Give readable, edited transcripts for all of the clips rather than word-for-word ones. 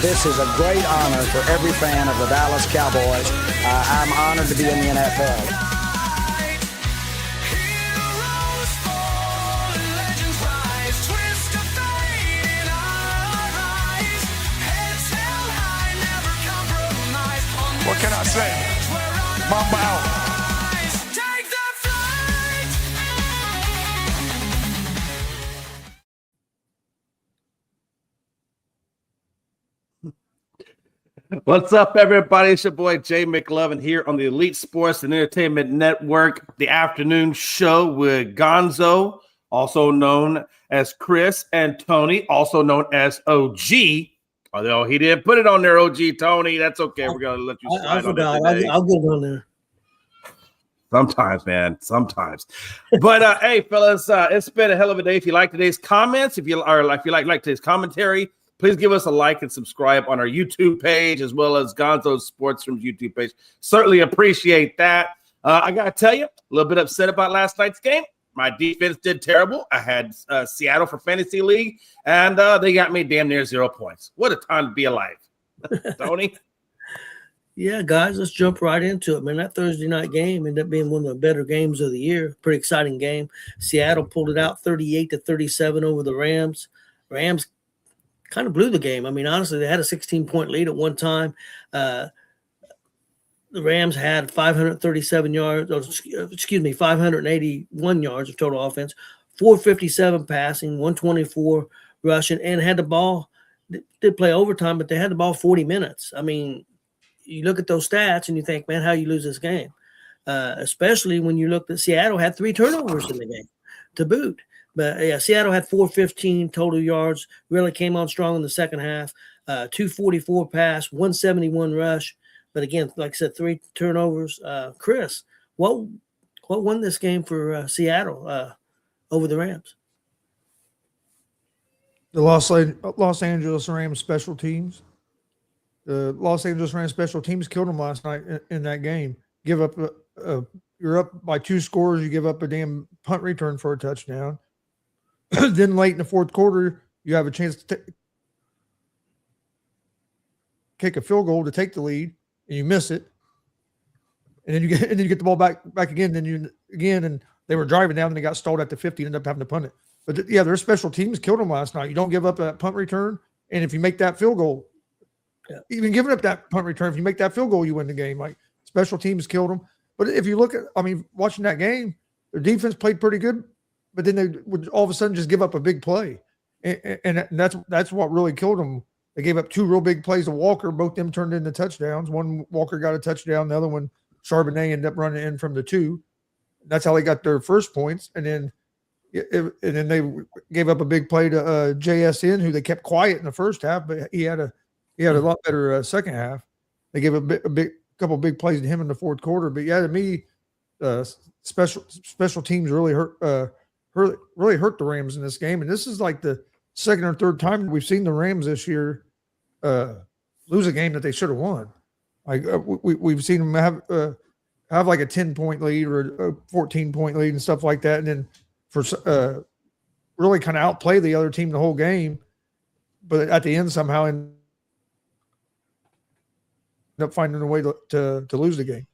This is a great honor for every fan of the Dallas Cowboys. I'm honored to be in the NFL. What can I say? Mamba out. What's up, everybody? It's your boy Jay McLovin here on the Elite Sports and Entertainment Network, the afternoon show with Gonzo, also known as Chris, and Tony, also known as OG. Although he didn't put it on there, OG Tony. That's okay. We're gonna let you slide. I forgot. I'll get it on there. Sometimes, man. Sometimes. But hey, fellas, it's been a hell of a day. If you like today's comments, if you like today's commentary, please give us a like and subscribe on our YouTube page as well as Gonzo's Sports Room's YouTube page. Certainly appreciate that. I gotta tell you, a little bit upset about last night's game. My defense did terrible. I had Seattle for Fantasy League, and they got me damn near 0 points. What a time to be alive. Tony? Yeah, guys, let's jump right into it, man. That Thursday night game ended up being one of the better games of the year. Pretty exciting game. Seattle pulled it out 38-37 over the Rams. Rams kind of blew the game. I mean, honestly, they had a 16-point lead at one time. The Rams had 537 yards, 581 yards of total offense, 457 passing, 124 rushing, and had the ball. Did play overtime, but they had the ball 40 minutes. I mean, you look at those stats and you think, man, how you lose this game? Especially when you look at Seattle had 3 turnovers in the game to boot. But yeah, Seattle had 415 total yards, really came on strong in the second half, 244 pass, 171 rush. But again, like I said, 3 turnovers. Chris, what won this game for Seattle over the Rams? The Los Angeles Rams special teams. The Los Angeles Rams special teams killed them last night in that game. Give up you're up by 2 scores. You give up a damn punt return for a touchdown. Then late in the fourth quarter, you have a chance to kick a field goal to take the lead, and you miss it. And then you get the ball back again. And they were driving down, and they got stalled at the 50, and ended up having to punt it. But yeah, their special teams killed them last night. You don't give up that punt return, and if you make that field goal, even giving up that punt return, if you make that field goal, you win the game. Like, special teams killed them. But if you look at, watching that game, their defense played pretty good. But then they would all of a sudden just give up a big play. And that's what really killed them. They gave up 2 real big plays to Walker. Both of them turned into touchdowns. One, Walker got a touchdown. The other one, Charbonnet ended up running in from the 2. That's how they got their first points. And then they gave up a big play to JSN, who they kept quiet in the first half, but he had a lot better second half. They gave a couple big plays to him in the fourth quarter. But yeah, to me, special teams really hurt the Rams in this game. And this is like the second or third time we've seen the Rams this year lose a game that they should have won. Like we've seen them have like a 10-point lead or a 14-point lead and stuff like that, and then for really kind of outplay the other team the whole game, but at the end somehow end up finding a way to lose the game.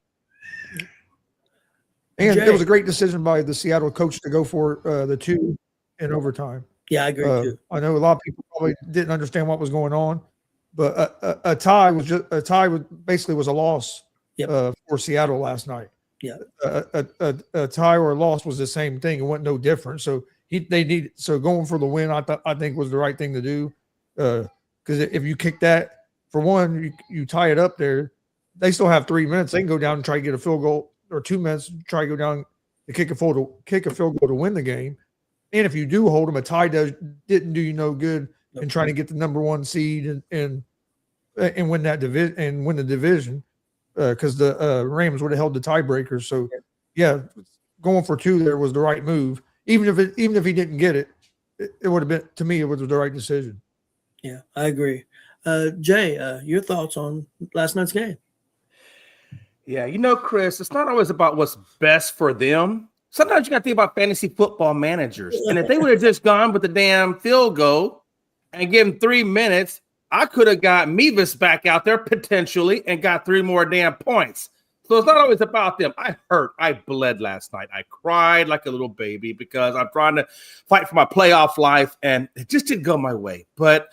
And it was a great decision by the Seattle coach to go for the 2 in overtime. Yeah, I agree too. I know a lot of people probably didn't understand what was going on, but a tie was basically a loss for Seattle last night. Yeah, a tie or a loss was the same thing. It wasn't no different. So going for the win, I think was the right thing to do. Because if you kick that, for one, you tie it up there. They still have 3 minutes. They can go down and try to get a field goal, or 2 minutes, try to go down to kick a field goal to win the game. And if you do hold them, a tie didn't do you no good in trying to get the number 1 seed and win that division and win the division, because the Rams would have held the tiebreaker. So yeah, going for 2 there was the right move. Even if he didn't get it, it would have been, to me, it was the right decision. Yeah, I agree. Jay, your thoughts on last night's game? Yeah, Chris, it's not always about what's best for them. Sometimes you got to think about fantasy football managers. And if they would have just gone with the damn field goal and given 3 minutes, I could have got Mevis back out there potentially and got 3 more damn points. So it's not always about them. I bled last night. I cried like a little baby because I'm trying to fight for my playoff life, and it just didn't go my way. But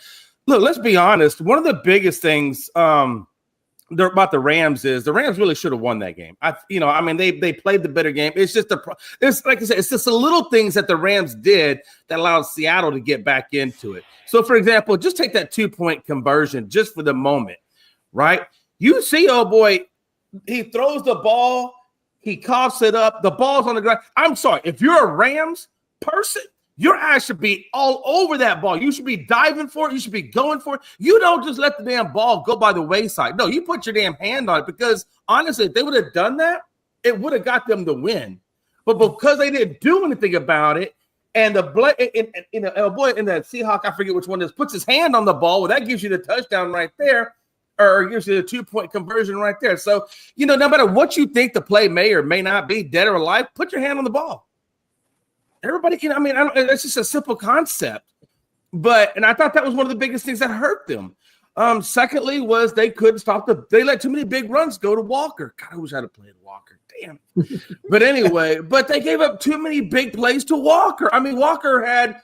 look, let's be honest. One of the biggest things about the Rams is the Rams really should have won that game. They played the better game. It's just it's like I said, it's just the little things that the Rams did that allowed Seattle to get back into it. So, for example, just take that 2-point conversion just for the moment, right? You see, oh boy, he throws the ball, he coughs it up, the ball's on the ground. I'm sorry, if you're a Rams person, your ass should be all over that ball. You should be diving for it. You should be going for it. You don't just let the damn ball go by the wayside. No, you put your damn hand on it because, honestly, if they would have done that, it would have got them the win. But because they didn't do anything about it, and the boy in the Seahawk, I forget which one this, puts his hand on the ball, well, that gives you the touchdown right there, or gives you the 2-point conversion right there. So, no matter what you think the play may or may not be, dead or alive, put your hand on the ball. Everybody can, it's just a simple concept. And I thought that was one of the biggest things that hurt them. Secondly, was they couldn't stop they let too many big runs go to Walker. God, I wish I'd have played Walker. Damn. But anyway, they gave up too many big plays to Walker. Walker had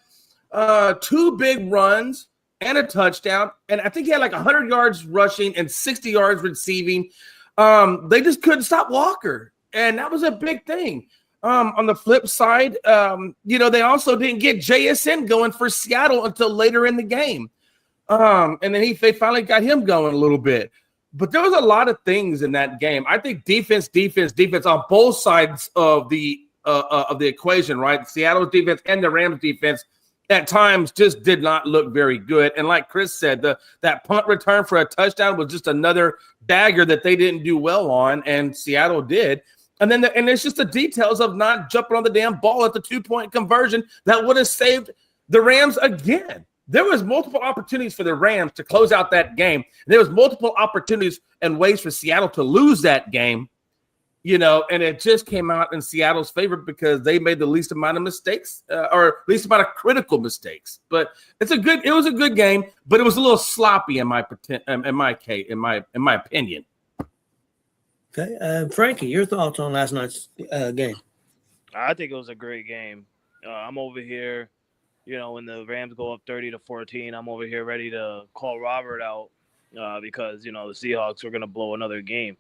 2 big runs and a touchdown, and I think he had like 100 yards rushing and 60 yards receiving. They just couldn't stop Walker, and that was a big thing. On the flip side, they also didn't get JSN going for Seattle until later in the game. And then they finally got him going a little bit. But there was a lot of things in that game. I think defense on both sides of the equation, right? Seattle's defense and the Rams defense at times just did not look very good. And like Chris said, that punt return for a touchdown was just another dagger that they didn't do well on, and Seattle did. And then it's just the details of not jumping on the damn ball at the 2-point conversion that would have saved the Rams again. There was multiple opportunities for the Rams to close out that game. There was multiple opportunities and ways for Seattle to lose that game, and it just came out in Seattle's favor because they made the least amount of mistakes or least amount of critical mistakes. But it was a good game, but it was a little sloppy in my opinion. Okay, Frankie, your thoughts on last night's game? I think it was a great game. I'm over here, when the Rams go up 30-14, I'm over here ready to call Robert out because the Seahawks are going to blow another game.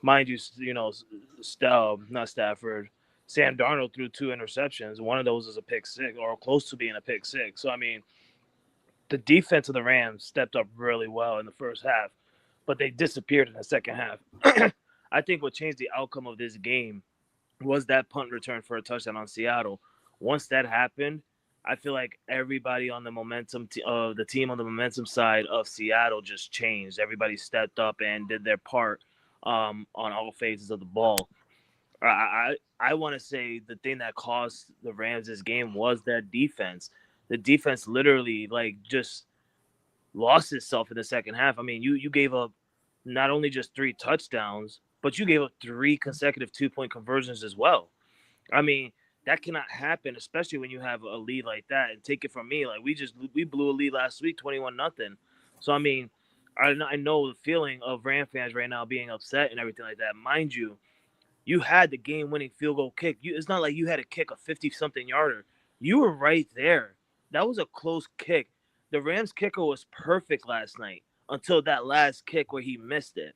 Mind you, not Stafford, Sam Darnold threw 2 interceptions. One of those is a pick six or close to being a pick six. So the defense of the Rams stepped up really well in the first half, but they disappeared in the second half. I think what changed the outcome of this game was that punt return for a touchdown on Seattle. Once that happened, I feel like everybody on the momentum, the team on the momentum side of Seattle just changed. Everybody stepped up and did their part on all phases of the ball. I want to say the thing that cost the Rams this game was that defense. The defense literally just lost itself in the second half. You gave up not only just 3 touchdowns, but you gave up 3 consecutive 2-point conversions as well. That cannot happen, especially when you have a lead like that. And take it from me, we blew a lead last week, 21-0. So I know the feeling of Ram fans right now being upset and everything like that. Mind you, you had the game-winning field goal kick. It's not like you had to kick a 50-something yarder. You were right there. That was a close kick. The Rams kicker was perfect last night until that last kick where he missed it.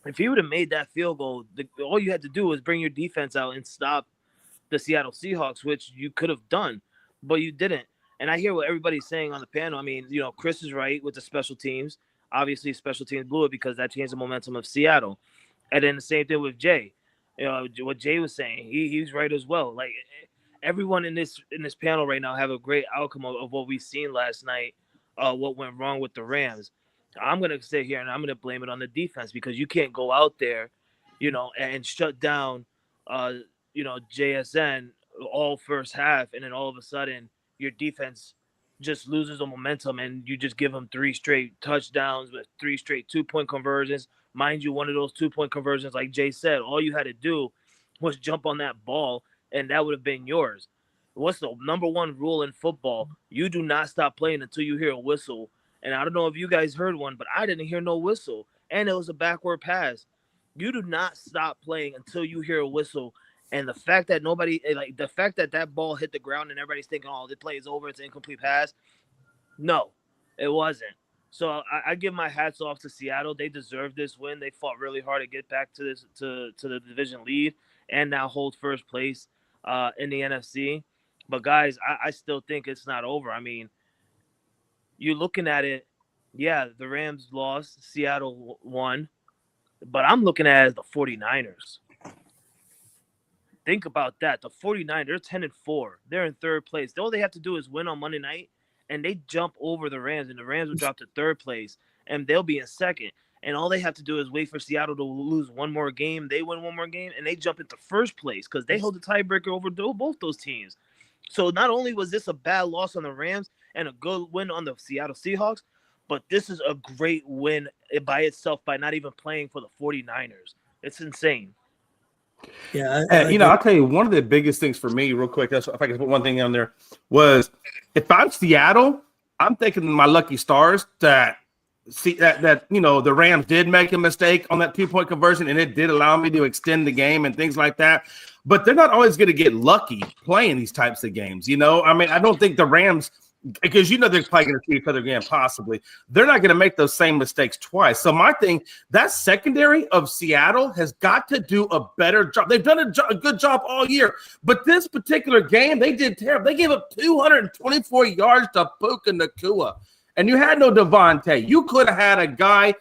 If he would have made that field goal, all you had to do was bring your defense out and stop the Seattle Seahawks, which you could have done, but you didn't. And I hear what everybody's saying on the panel. Chris is right with the special teams. Obviously, special teams blew it because that changed the momentum of Seattle. And then the same thing with Jay. What Jay was saying, he's right as well. Everyone in this panel right now have a great outcome of what we've seen last night, what went wrong with the Rams. I'm going to sit here and I'm going to blame it on the defense because you can't go out there, and shut down, JSN all first half. And then all of a sudden your defense just loses the momentum and you just give them 3 straight touchdowns with 3 straight 2-point conversions. Mind you, one of those 2-point conversions, like Jay said, all you had to do was jump on that ball and that would have been yours. What's the number one rule in football? You do not stop playing until you hear a whistle. And I don't know if you guys heard one, but I didn't hear no whistle. And it was a backward pass. You do not stop playing until you hear a whistle. And the fact that that ball hit the ground and everybody's thinking, oh, the play is over, it's an incomplete pass. No, it wasn't. So I give my hats off to Seattle. They deserve this win. They fought really hard to get back to the division lead and now hold first place in the NFC. But guys, I still think it's not over. I mean, you're looking at it. Yeah, the Rams lost, Seattle won, but I'm looking at it as the 49ers. Think about that. The 49ers, they're 10-4. They're in third place. All they have to do is win on Monday night, and they jump over the Rams, and the Rams will drop to third place, and they'll be in second. And all they have to do is wait for Seattle to lose one more game. They win one more game, and they jump into first place because they hold the tiebreaker over both those teams. So not only was this a bad loss on the Rams and a good win on the Seattle Seahawks, but this is a great win by itself by not even playing for the 49ers. It's insane. Yeah, I'll tell you one of the biggest things for me, real quick. If I can put one thing on there, was if I'm Seattle, I'm thinking my lucky stars that the Rams did make a mistake on that 2-point conversion, and it did allow me to extend the game and things like that. But they're not always going to get lucky playing these types of games. I mean, I don't think the Rams, because they're probably going to see each other again, possibly. They're not going to make those same mistakes twice. So my thing, that secondary of Seattle has got to do a better job. They've done a good job all year, but this particular game, they did terrible. They gave up 224 yards to Puka Nacua, and you had no Devontae. You could have had a guy.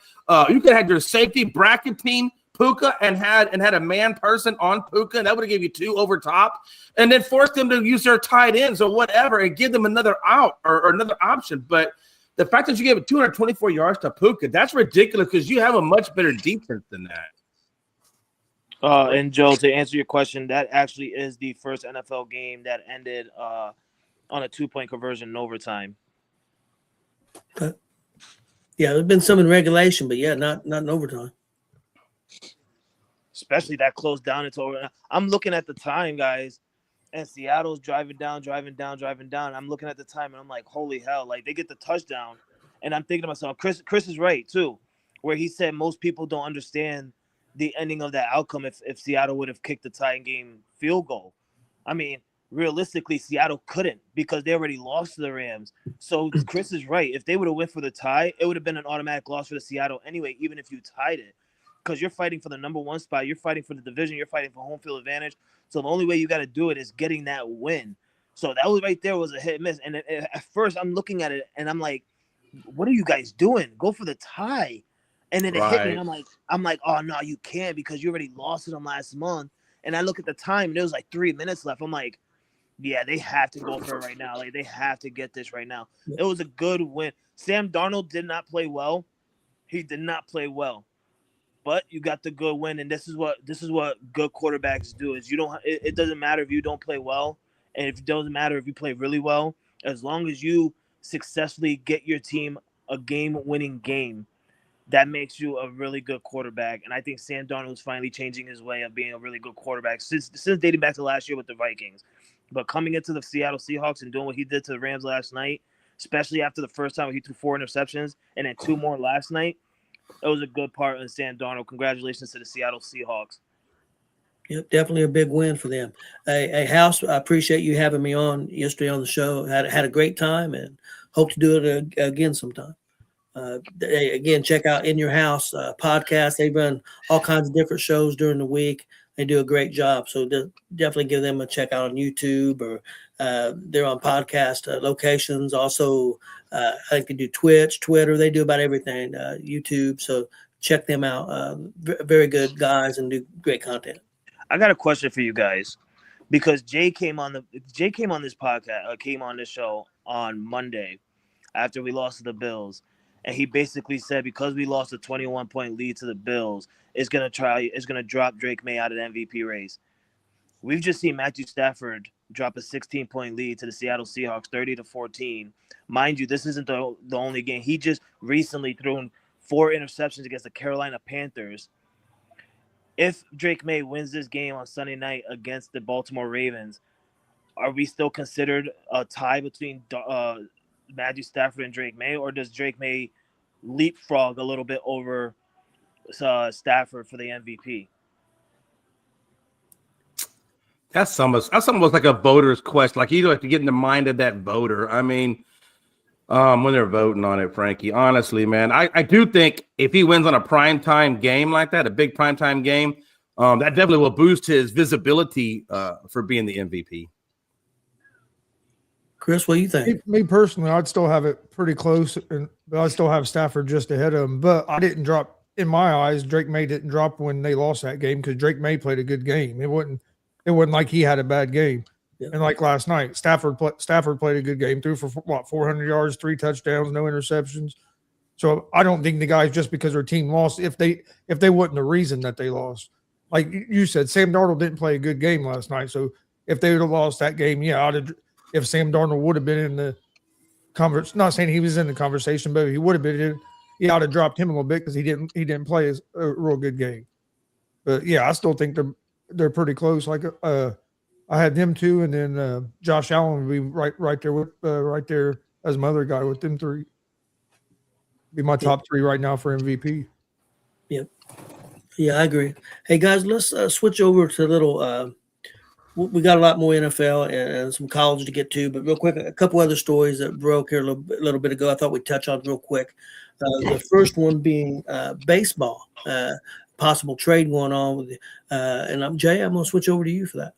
You could have had your safety bracketing Puka and had a man person on Puka, and that would have given you 2 over top, and then force them to use their tight ends or whatever and give them another out or another option. But the fact that you gave 224 yards to Puka, that's ridiculous because you have a much better defense than that. And Joe, to answer your question, that actually is the first NFL game that ended on a 2-point conversion in overtime. Okay. Yeah, there's been some in regulation, but yeah, not in overtime. Especially that close down into over. I'm looking at the time, guys, and Seattle's driving down. I'm looking at the time, and I'm like, holy hell. Like, they get the touchdown, and I'm thinking to myself, Chris is right, too, where he said most people don't understand the ending of that outcome if Seattle would have kicked the tying game field goal. I mean, realistically, Seattle couldn't because they already lost to the Rams. So Chris is right. If they would have went for the tie, it would have been an automatic loss for the Seattle anyway, even if you tied it. Because you're fighting for the number 1 spot. You're fighting for the division. You're fighting for home field advantage. So the only way you got to do it is getting that win. So that was right there was a hit and miss. And at first I'm looking at it and I'm like, what are you guys doing? Go for the tie. And then it hit me and I'm like, oh, no, you can't because you already lost to them last month. And I look at the time and there was like 3 minutes left. I'm like, yeah, they have to go for it right now. Like, they have to get this right now. It was a good win. Sam Darnold did not play well. He did not play well. But you got the good win, and this is what good quarterbacks do. Is it doesn't matter if you don't play well, and it doesn't matter if you play really well. As long as you successfully get your team a game-winning game, that makes you a really good quarterback. And I think Sam Darnold is finally changing his way of being a really good quarterback since dating back to last year with the Vikings. But coming into the Seattle Seahawks and doing what he did to the Rams last night, especially after the first time he threw 4 interceptions and then 2 more last night. It was a good part of Sam Darnold. Congratulations to the Seattle Seahawks. Yep, definitely a big win for them. Hey, House, I appreciate you having me on yesterday on the show. Had a great time and hope to do it again sometime. Again, check out In Your House podcast. They run all kinds of different shows during the week. They do a great job. So definitely give them a check out on YouTube or they're on podcast locations. Also, I think they do Twitch, Twitter. They do about everything, YouTube. So check them out. Very good guys and do great content. I got a question for you guys because Jay came on this podcast, came on this show on Monday after we lost to the Bills. And he basically said because we lost a 21-point lead to the Bills, it's gonna drop Drake May out of the MVP race. We've just seen Matthew Stafford drop a 16-point lead to the Seattle Seahawks, 30-14. Mind you, this isn't the only game. He just recently threw 4 interceptions against the Carolina Panthers. If Drake May wins this game on Sunday night against the Baltimore Ravens, are we still considered a tie between Matthew Stafford and Drake May, or does Drake May leapfrog a little bit over Stafford for the MVP? That's almost like a voter's question. Like you have to get in the mind of that voter. I mean, when they're voting on it, Frankie, honestly, man, I do think if he wins on a primetime game like that, a big primetime game, that definitely will boost his visibility for being the MVP. Chris, what do you think? Me personally, I'd still have it pretty close, but I still have Stafford just ahead of him. But I didn't drop, in my eyes, Drake May didn't drop when they lost that game because Drake May played a good game. It wasn't like he had a bad game. Yeah. And like last night, Stafford played a good game, threw for 400 yards, 3 touchdowns, no interceptions. So I don't think the guys, just because their team lost, if they wasn't the reason that they lost. Like you said, Sam Darnold didn't play a good game last night. So if they would have lost that game, if Sam Darnold would have been in the conversation, not saying he was in the conversation, but if he would have been in, he ought to dropped him a little bit because he didn't play a real good game. But yeah, I still think they're pretty close. Like I had them 2, and then Josh Allen would be right there with right there as my other guy with them 3. Be my top 3 right now for MVP. Yep. Yeah, I agree. Hey guys, let's switch over to a little. We got a lot more NFL and some college to get to, but real quick, a couple other stories that broke here a little bit ago. I thought we'd touch on real quick. The first one being baseball, possible trade going on with, and Jay, I'm going to switch over to you for that.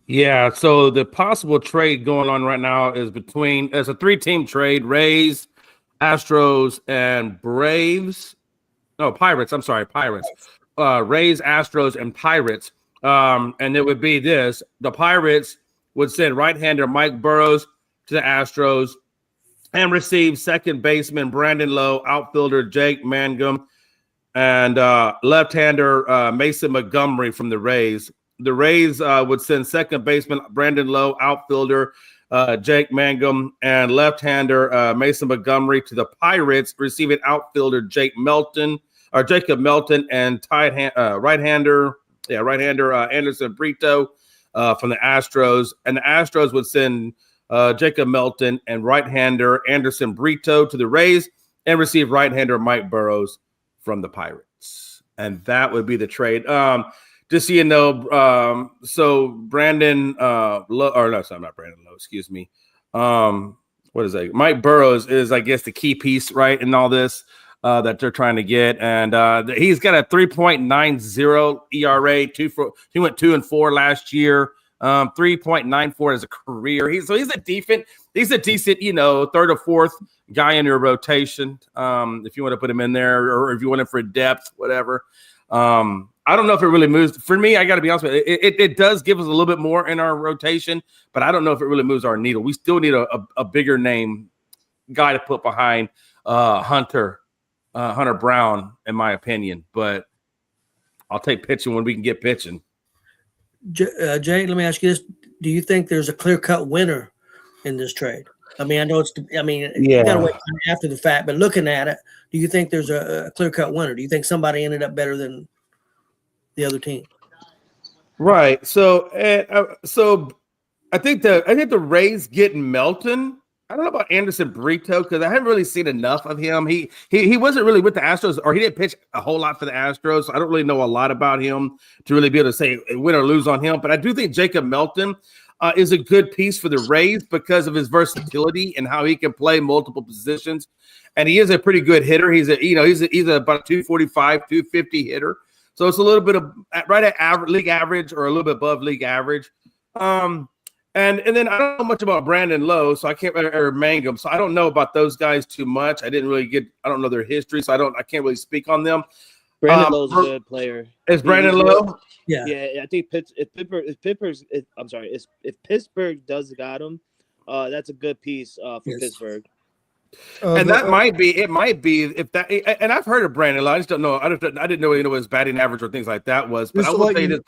Yeah, so the possible trade going on right now is it's a 3-team trade: Rays, Astros, and Braves. No, Pirates. I'm sorry, Pirates. Rays, Astros, and Pirates. And it would be this: the Pirates would send right-hander Mike Burrows to the Astros and receive second baseman Brandon Lowe, outfielder Jake Mangum, and left-hander Mason Montgomery from the Rays. The Rays would send second baseman Brandon Lowe, outfielder Jake Mangum, and left-hander Mason Montgomery to the Pirates, receiving outfielder Jacob Melton, and right-hander Anderson Brito from the Astros. And the Astros would send Jacob Melton and right-hander Anderson Brito to the Rays and receive right-hander Mike Burrows from the Pirates. And that would be the trade. Just so you know, so Brandon Lowe, or no, sorry, not Brandon Lowe, excuse me. What is that? Mike Burrows is, I guess, the key piece, right, in all this that they're trying to get. And he's got a 3.90 ERA. He went 2-4 last year. 3.94 as a career. He's a decent, third or fourth guy in your rotation. If you want to put him in there, or if you want him for depth, whatever. I don't know if it really moves. For me, I got to be honest with you, it does give us a little bit more in our rotation, but I don't know if it really moves our needle. We still need a bigger name guy to put behind Hunter Brown, in my opinion. But I'll take pitching when we can get pitching. Jay, let me ask you this: do you think there's a clear-cut winner in this trade? I mean, I know you got to wait after the fact, but looking at it, do you think there's a clear-cut winner? Do you think somebody ended up better than the other team? Right. So I think the Rays getting Melton. I don't know about Anderson Brito because I haven't really seen enough of him. He wasn't really with the Astros, or he didn't pitch a whole lot for the Astros. So I don't really know a lot about him to really be able to say win or lose on him. But I do think Jacob Melton is a good piece for the Rays because of his versatility and how he can play multiple positions. And he is a pretty good hitter. He's about a 245, 250 hitter. So it's a little bit of right at league average or a little bit above league average. And then I don't know much about Brandon Lowe, so I can't or Mangum, so I don't know about those guys too much. I don't know their history, so I can't really speak on them. Brandon Lowe's a good player. Is Brandon Lowe? Yeah. I think if Pittsburgh does got him, that's a good piece for Pittsburgh. And that might be if that. And I've heard of Brandon Lowe. I just don't know. I didn't know what his batting average or things like that was. But I will say this.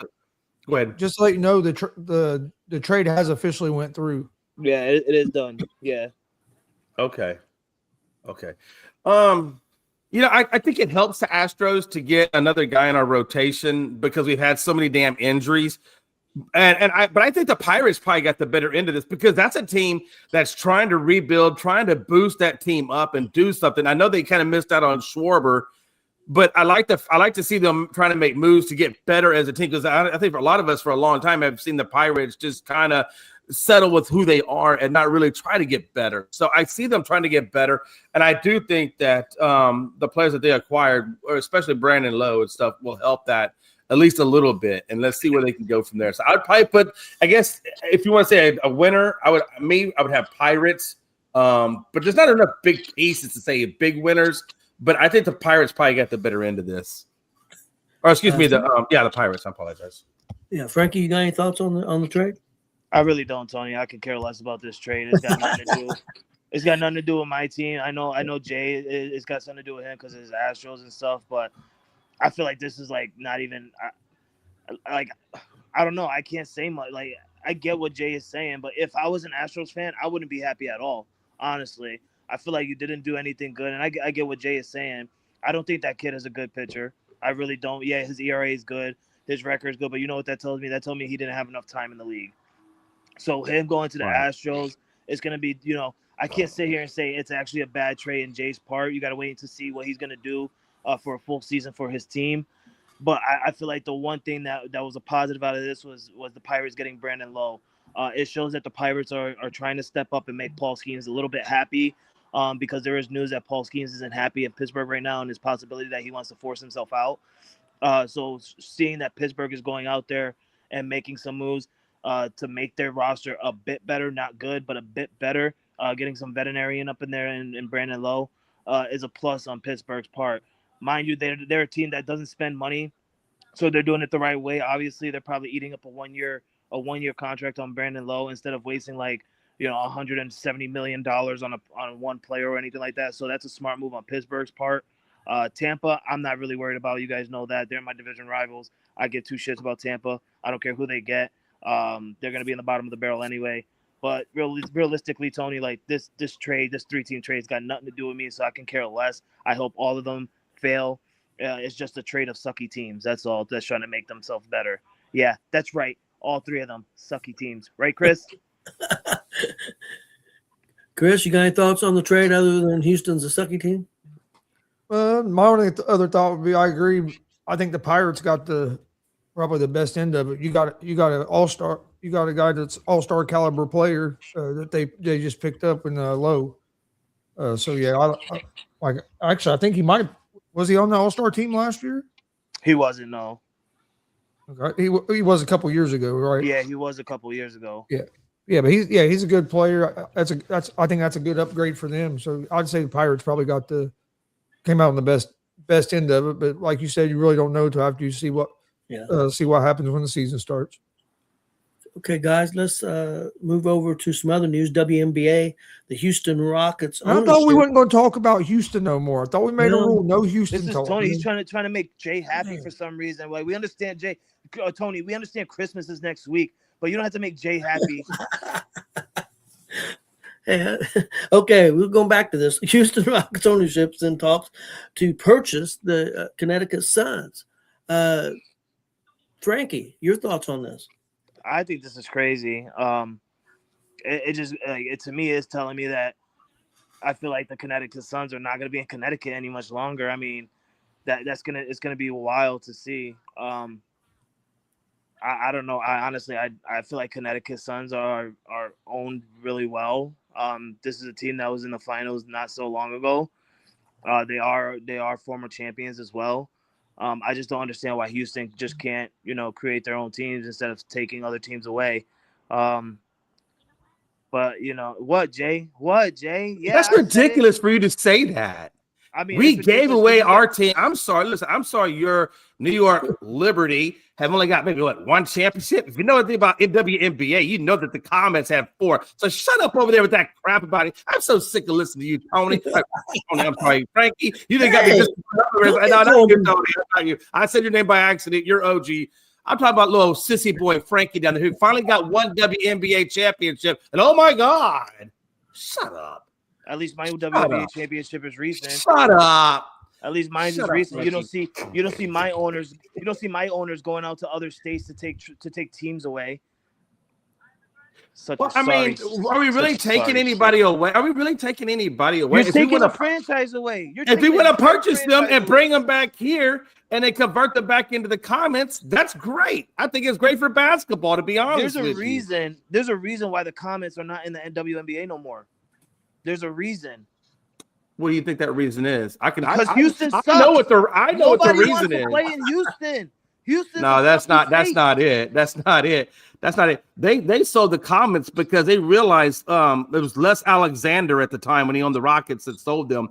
Go ahead. Just to let you know, the trade has officially went through. Yeah, it is done. Yeah. Okay. I think it helps the Astros to get another guy in our rotation because we've had so many damn injuries. But I think the Pirates probably got the better end of this because that's a team that's trying to rebuild, trying to boost that team up and do something. I know they kind of missed out on Schwarber, but I like to see them trying to make moves to get better as a team because I think for a lot of us for a long time have seen the Pirates just kind of settle with who they are and not really try to get better. So I see them trying to get better, and I do think that the players that they acquired, or especially Brandon Lowe and stuff, will help that at least a little bit, and let's see where they can go from there. So I'd probably put, I guess, if you want to say a winner, I would have Pirates, but there's not enough big pieces to say big winners. But I think the Pirates probably got the better end of this. Or excuse me, the Pirates. I apologize. Yeah, Frankie, you got any thoughts on the trade? I really don't, Tony. I could care less about this trade. It's got nothing to do. It's got nothing to do with my team. I know Jay. It's got something to do with him because of his Astros and stuff. But I feel like this is like not even. I don't know. I can't say much. Like I get what Jay is saying, but if I was an Astros fan, I wouldn't be happy at all. Honestly. I feel like you didn't do anything good, and I get what Jay is saying. I don't think that kid is a good pitcher. I really don't. Yeah, his ERA is good. His record is good, but you know what that tells me? That told me he didn't have enough time in the league. So him going to the Astros is going to be, I can't sit here and say it's actually a bad trade in Jay's part. You got to wait to see what he's going to do for a full season for his team. But I feel like the one thing that was a positive out of this was the Pirates getting Brandon Lowe. It shows that the Pirates are trying to step up and make Paul Skeens a little bit happy. Because there is news that Paul Skeens isn't happy in Pittsburgh right now, and there's possibility that he wants to force himself out. So seeing that Pittsburgh is going out there and making some moves to make their roster a bit better, not good, but a bit better, getting some veterinarian up in there and Brandon Lowe is a plus on Pittsburgh's part. Mind you, they're a team that doesn't spend money, so they're doing it the right way. Obviously, they're probably eating up a one-year contract on Brandon Lowe instead of wasting $170 million on one player or anything like that. So that's a smart move on Pittsburgh's part. Tampa, I'm not really worried about. You guys know that. They're my division rivals. I get two shits about Tampa. I don't care who they get. They're going to be in the bottom of the barrel anyway. But realistically, Tony, like this trade, this 3-team trade's got nothing to do with me, so I can care less. I hope all of them fail. It's just a trade of sucky teams. That's all. That's trying to make themselves better. Yeah, that's right. All three of them, sucky teams. Right, Chris? Chris, you got any thoughts on the trade other than Houston's a sucky team? My only other thought would be I agree. I think the Pirates got probably the best end of it. You got an all-star. You got a guy that's all-star caliber player that they just picked up in Lowe. So yeah, I think he might have. Was he on the all-star team last year? He wasn't. No. Okay. He was a couple years ago, right? Yeah, he was a couple years ago. Yeah, but he's a good player. I think that's a good upgrade for them. So I'd say the Pirates probably came out on the best end of it. But like you said, you really don't know till after you see what happens when the season starts. Okay, guys, let's move over to some other news. WNBA, the Houston Rockets. I thought we weren't going to talk about Houston no more. I thought we made a rule, no Houston talk. This is talk. Tony. He's trying to make Jay happy for some reason. Like we understand Jay, Tony. We understand Christmas is next week, but you don't have to make Jay happy. Okay, we're going back to this. Houston Rockets ownership's in talks to purchase the Connecticut Suns. Frankie, your thoughts on this? I think this is crazy. It just to me is telling me that I feel like the Connecticut Suns are not going to be in Connecticut any much longer. I mean, it's gonna be wild to see. I don't know. I honestly feel like Connecticut Suns are owned really well. This is a team that was in the finals not so long ago. They are former champions as well. I just don't understand why Houston just can't, create their own teams instead of taking other teams away. But what, Jay? Yeah, that's ridiculous for you to say that. I mean, we gave away our team. I'm sorry. Listen, I'm sorry. Your New York Liberty have only got maybe one championship. If you know anything about WNBA, you know that the comments have 4. So shut up over there with that crap about it. I'm so sick of listening to you, Tony. I'm sorry, Frankie. You didn't got me just. No, not you, Tony. Not you. I said your name by accident. You're OG. I'm talking about little sissy boy Frankie down there who finally got one WNBA championship. And oh my God, shut up. At least my WNBA championship is recent. Shut up. At least mine Shut is up, recent. You don't Frankie. see my owners. You don't see my owners going out to other states to take teams away. Such Well, a I mean, sorry. are we really such a taking sorry anybody state. away? Are we really taking anybody away? You're taking a franchise away. You're If we taking want an to entire purchase them franchise and away. bring them back here and then convert them back into the comments, that's great. I think it's great for basketball, to be honest There's a with you. reason. There's a reason why the comments are not in the WNBA no more. There's a reason. What do you think that reason is? Because Houston I sucks. know what the Nobody reason wants to is. play in Houston. Houston's No, a that's sucky not state. it. That's not it. They sold the comments because they realized there was Les Alexander at the time when he owned the Rockets that sold them.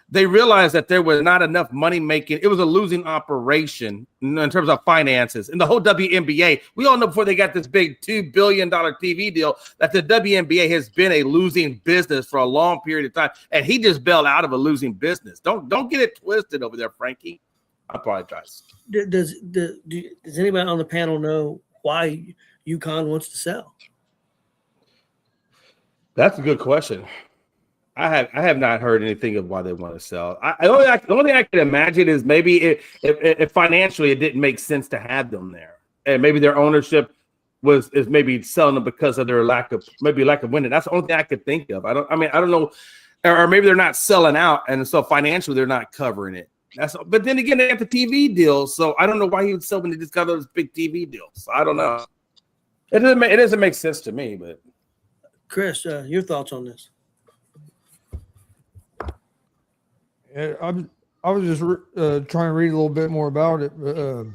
They realized that there was not enough money making. It was a losing operation in terms of finances. And the whole WNBA, we all know before they got this big $2 billion TV deal that the WNBA has been a losing business for a long period of time. And he just bailed out of a losing business. Don't get it twisted over there, Frankie. I apologize. Does anybody on the panel know why UConn wants to sell? That's a good question. I have not heard anything of why they want to sell. The only thing I can imagine is maybe if financially it didn't make sense to have them there, and maybe their ownership is maybe selling them because of their lack of winning. That's the only thing I could think of. I don't know, or maybe they're not selling out, and so financially they're not covering it. But then again, they have the TV deals, so I don't know why he would sell when they just got those big TV deals. I don't know. It doesn't make sense to me. But Chris, your thoughts on this? Yeah, I was just trying to read a little bit more about it, but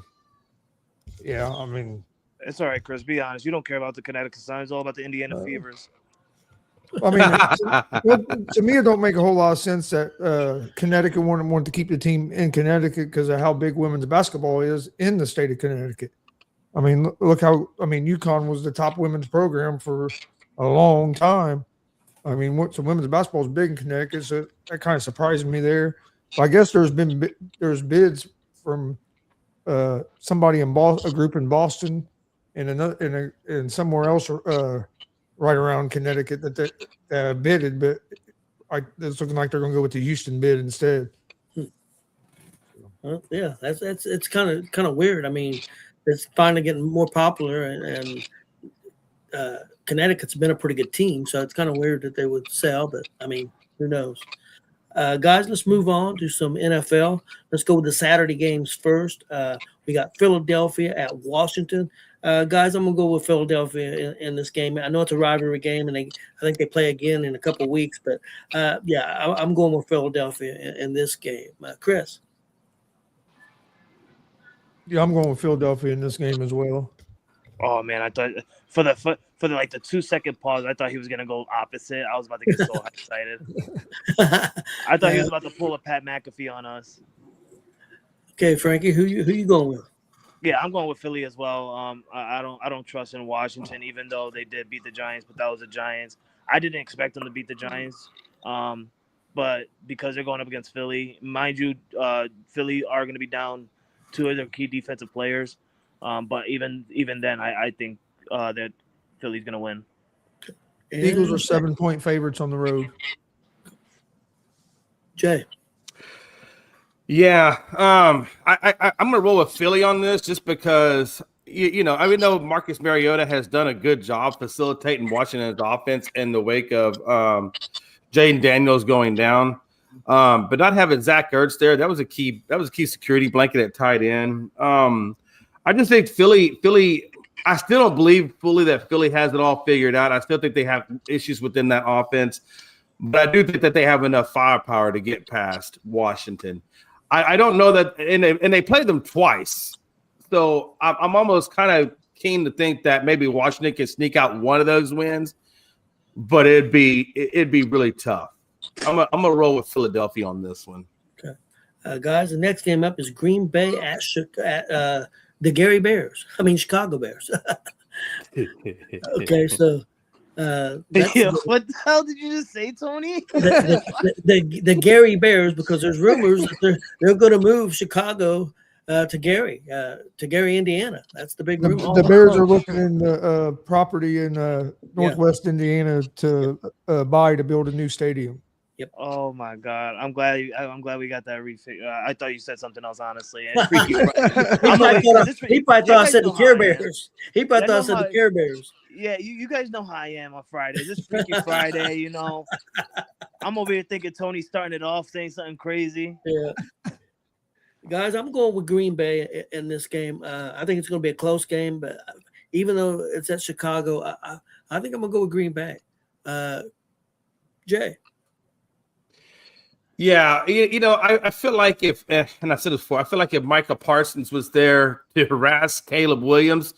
yeah, I mean, It's all right, Chris. Be honest. You don't care about the Connecticut Sun. It's all about the Indiana Fevers. I mean, to me, it don't make a whole lot of sense that Connecticut wanted to keep the team in Connecticut because of how big women's basketball is in the state of Connecticut. I mean, look how UConn was the top women's program for a long time. I mean, so women's basketball is big in Connecticut, so that kind of surprised me there. But I guess there's bids from somebody in a group in Boston and and somewhere else right around Connecticut that they bidded, but it's looking like they're going to go with the Houston bid instead. Well, yeah, it's kind of weird. I mean, it's finally getting more popular, and Connecticut's been a pretty good team, so it's kind of weird that they would sell. But I mean, who knows? Guys, let's move on to some NFL. Let's go with the Saturday games first. We got Philadelphia at Washington. Guys, I'm gonna go with Philadelphia in this game. I know it's a rivalry game, and I think they play again in a couple of weeks. But yeah, I'm going with Philadelphia in this game. Chris. Yeah, I'm going with Philadelphia in this game as well. Oh man, I thought for the 2-second pause, I thought he was gonna go opposite. I was about to get so excited. I thought he was about to pull a Pat McAfee on us. Okay, Frankie, who you going with? Yeah, I'm going with Philly as well. I don't trust in Washington, even though they did beat the Giants, but that was the Giants. I didn't expect them to beat the Giants, but because they're going up against Philly, mind you, Philly are going to be down two of their key defensive players. But even then, I think that Philly's going to win. Eagles are 7-point favorites on the road. Jay. yeah, I'm gonna roll with Philly on this just because you know I know Marcus Mariota has done a good job facilitating Washington's offense in the wake of Jaden Daniels going down. But not having Zach Ertz there, that was a key security blanket at tight end. I just think Philly, I still don't believe fully that Philly has it all figured out. I still think they have issues within that offense, but I do think that they have enough firepower to get past Washington. I don't know that, and they played them twice, so I'm almost kind of keen to think that maybe Washington can sneak out one of those wins, but it'd be really tough. I'm gonna roll with Philadelphia on this one. Okay, guys, the next game up is Green Bay at the Gary Bears. I mean Chicago Bears. Okay, so What the hell did you just say, Tony? the Gary Bears, because there's rumors that they're going to move Chicago to Gary, Indiana. That's the big rumor. The Bears are looking in the property in Northwest Indiana to buy to build a new stadium. Oh my God! I'm glad we got that refig. I thought you said something else, honestly. And Freaky Friday. He probably thought I said the Care Bears. Bears. He probably thought I said the Care Bears. Yeah, you guys know how I am on Fridays. It's Freaky Friday, you know. I'm over here thinking Tony's starting it off, saying something crazy. Yeah. Guys, I'm going with Green Bay in this game. I think it's going to be a close game, but even though it's at Chicago, I think I'm going to go with Green Bay. Jay. Yeah, I feel like if, and I said this before, I feel like if Micah Parsons was there to harass Caleb Williams,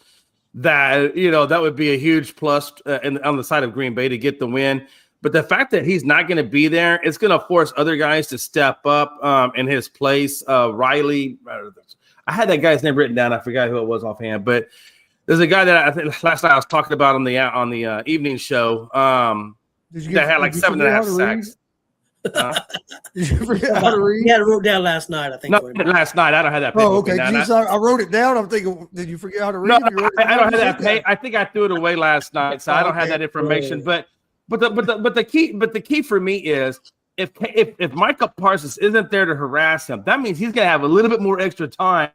that that would be a huge plus on the side of Green Bay to get the win. But the fact that he's not going to be there, it's going to force other guys to step up in his place. Riley, I had that guy's name written down. I forgot who it was offhand, but there's a guy that I think last night I was talking about on the evening show that had like 7.5 sacks. Did you forget how to read? He had it wrote down last night, I think. No, last night. I don't have that paper. Oh, okay. I wrote it down. I'm thinking, did you forget how to read? No, I don't have that paper. I think I threw it away last night, so I don't have that information. But the key for me is if Micah Parsons isn't there to harass him, that means he's going to have a little bit more extra time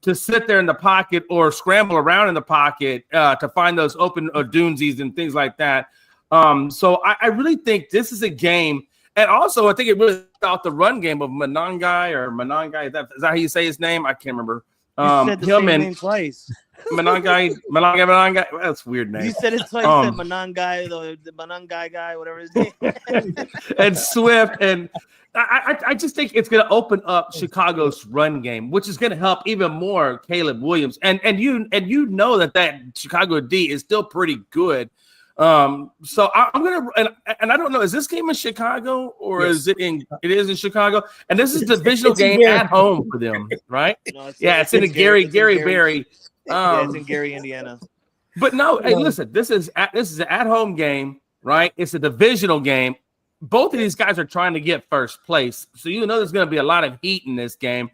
to sit there in the pocket or scramble around in the pocket to find those open doonsies and things like that. So I really think this is a game. And also, I think it really about the run game of Manangai. Is that how you say his name? I can't remember. You said the same name twice. Manangai. That's a weird name. You said it twice. You said Manangai, the Manangai guy, whatever his name. And Swift. And I just think it's going to open up Chicago's run game, which is going to help even more Caleb Williams. And you know that Chicago D is still pretty good. So I'm gonna and I don't know, is this game in Chicago or is it in Chicago? And this is a divisional game at home for them, right? No, it's in Gary Berry. It's in Gary, Indiana. But no, hey, listen, this is an at-home game, right? It's a divisional game. Both of these guys are trying to get first place, so there's going to be a lot of heat in this game.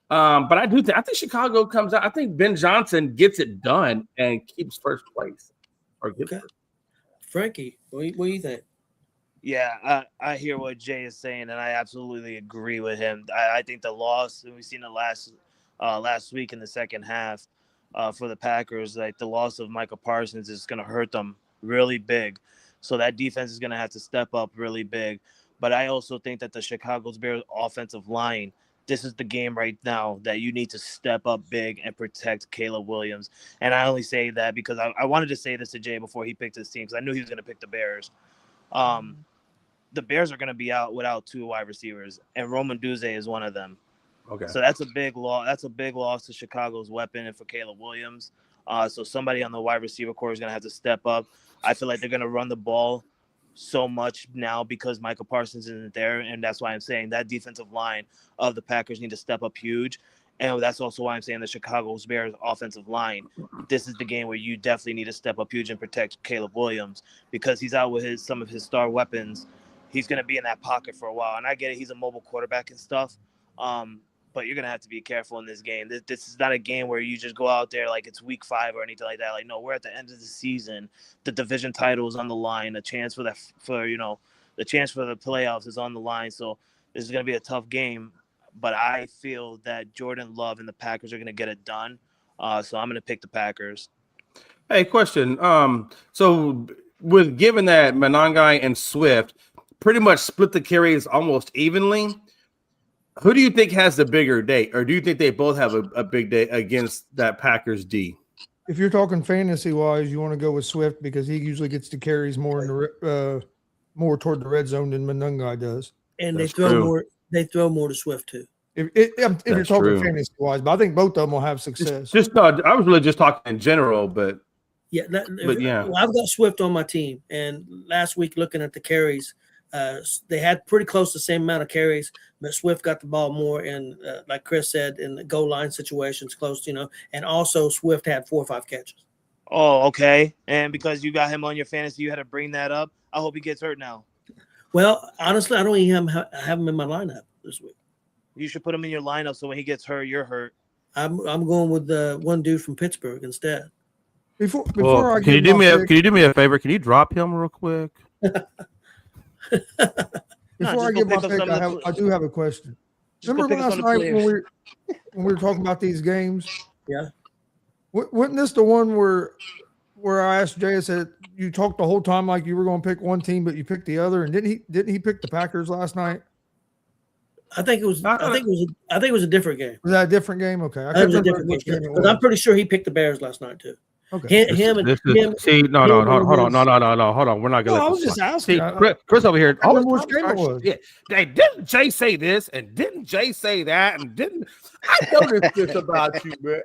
But I think Chicago comes out. I think Ben Johnson gets it done and keeps first place. Okay. Frankie, what do you think? Yeah, I hear what Jay is saying, and I absolutely agree with him. I think the loss, and we've seen it last week in the second half for the Packers, like the loss of Micah Parsons is going to hurt them really big. So that defense is going to have to step up really big. But I also think that the Chicago Bears offensive line, this is the game right now that you need to step up big and protect Caleb Williams. And I only say that because I wanted to say this to Jay before he picked his team, because I knew he was going to pick the Bears. The Bears are going to be out without two wide receivers, and Roman Duze is one of them. Okay. So that's a big loss. That's a big loss to Chicago's weapon and for Caleb Williams. So somebody on the wide receiver core is going to have to step up. I feel like they're going to run the ball so much now because Micah Parsons isn't there, and that's why I'm saying that defensive line of the Packers need to step up huge. And that's also why I'm saying the Chicago Bears offensive line, this is the game where you definitely need to step up huge and protect Caleb Williams because he's out with some of his star weapons. He's going to be in that pocket for a while. And I get it, he's a mobile quarterback and stuff. But you're going to have to be careful in this game. This is not a game where you just go out there like it's week 5 or anything like that. Like, no, we're at the end of the season. The division title is on the line. The chance for the playoffs is on the line. So this is going to be a tough game. But I feel that Jordan Love and the Packers are going to get it done. So I'm going to pick the Packers. Hey, question. So with given that Manangai and Swift pretty much split the carries almost evenly, who do you think has the bigger day? Or do you think they both have a big day against that Packers D? If you're talking fantasy-wise, you want to go with Swift because he usually gets the carries more in the more toward the red zone than Manungai does. And they throw more. They throw more to Swift too. If you're talking fantasy-wise, but I think both of them will have success. I was really just talking in general, but yeah. Well, I've got Swift on my team, and last week looking at the carries, they had pretty close to the same amount of carries, but Swift got the ball more in, like Chris said, in the goal line situations, close, and also Swift had 4 or 5 catches. Oh, okay. And because you got him on your fantasy, you had to bring that up. I hope he gets hurt now. Well, honestly, I don't even have him in my lineup this week. You should put him in your lineup so when he gets hurt, you're hurt. I'm going with the one dude from Pittsburgh instead. Can you do me a favor? Can you drop him real quick? Before I just go give my pick up pick, some of the I do have a question. just go Remember pick up last some of the night when players. we were talking about these games? Yeah. Wasn't this the one where I asked Jay? I said you talked the whole time like you were going to pick one team, but you picked the other, and didn't he pick the Packers last night? I think it was. I think it was a different game. Was that a different game? Okay, I It couldn't was a remember different which game game it because I'm was. pretty sure he picked the Bears last night too. Okay, Him and See, no, him hold on, and hold on. We're not gonna no, I let was this just slide. asking. See, Chris over here. I remember which game it was. Yeah, hey, didn't Jay say this and didn't Jay say that and didn't I noticed this about you, man?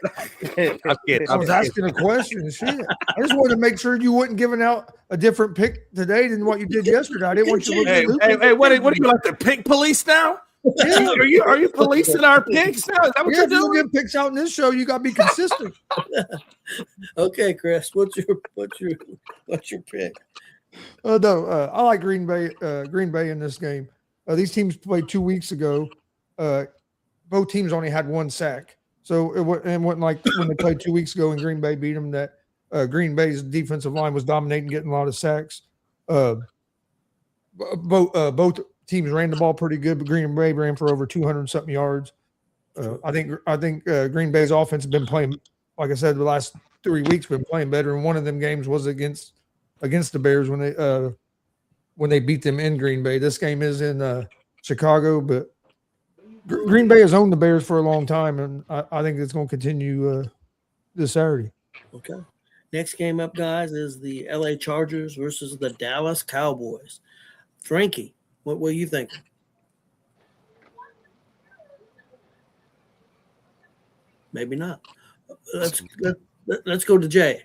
I'm kidding. I was asking a question. Shit, I just wanted to make sure you wasn't giving out a different pick today than what you did yesterday. I didn't want you to look stupid. Hey, what do you like the pick police now? Yeah. Are you policing our picks now? Is that what Yeah, you're if you don't doing? get picks out in this show, you got to be consistent. Okay, Chris, what's your pick? No, I like Green Bay in this game. These teams played 2 weeks ago. Both teams only had one sack, so it wasn't like when they played 2 weeks ago and Green Bay beat them. That Green Bay's defensive line was dominating, getting a lot of sacks. Both teams ran the ball pretty good, but Green Bay ran for over 200 something yards. I think Green Bay's offense has been playing, like I said, the last 3 weeks been playing better. And one of them games was against the Bears when they beat them in Green Bay. This game is in Chicago, but Green Bay has owned the Bears for a long time, and I think it's going to continue this Saturday. Okay. Next game up, guys, is the LA Chargers versus the Dallas Cowboys. Frankie, what are you thinking? Maybe not. Let's go to Jay.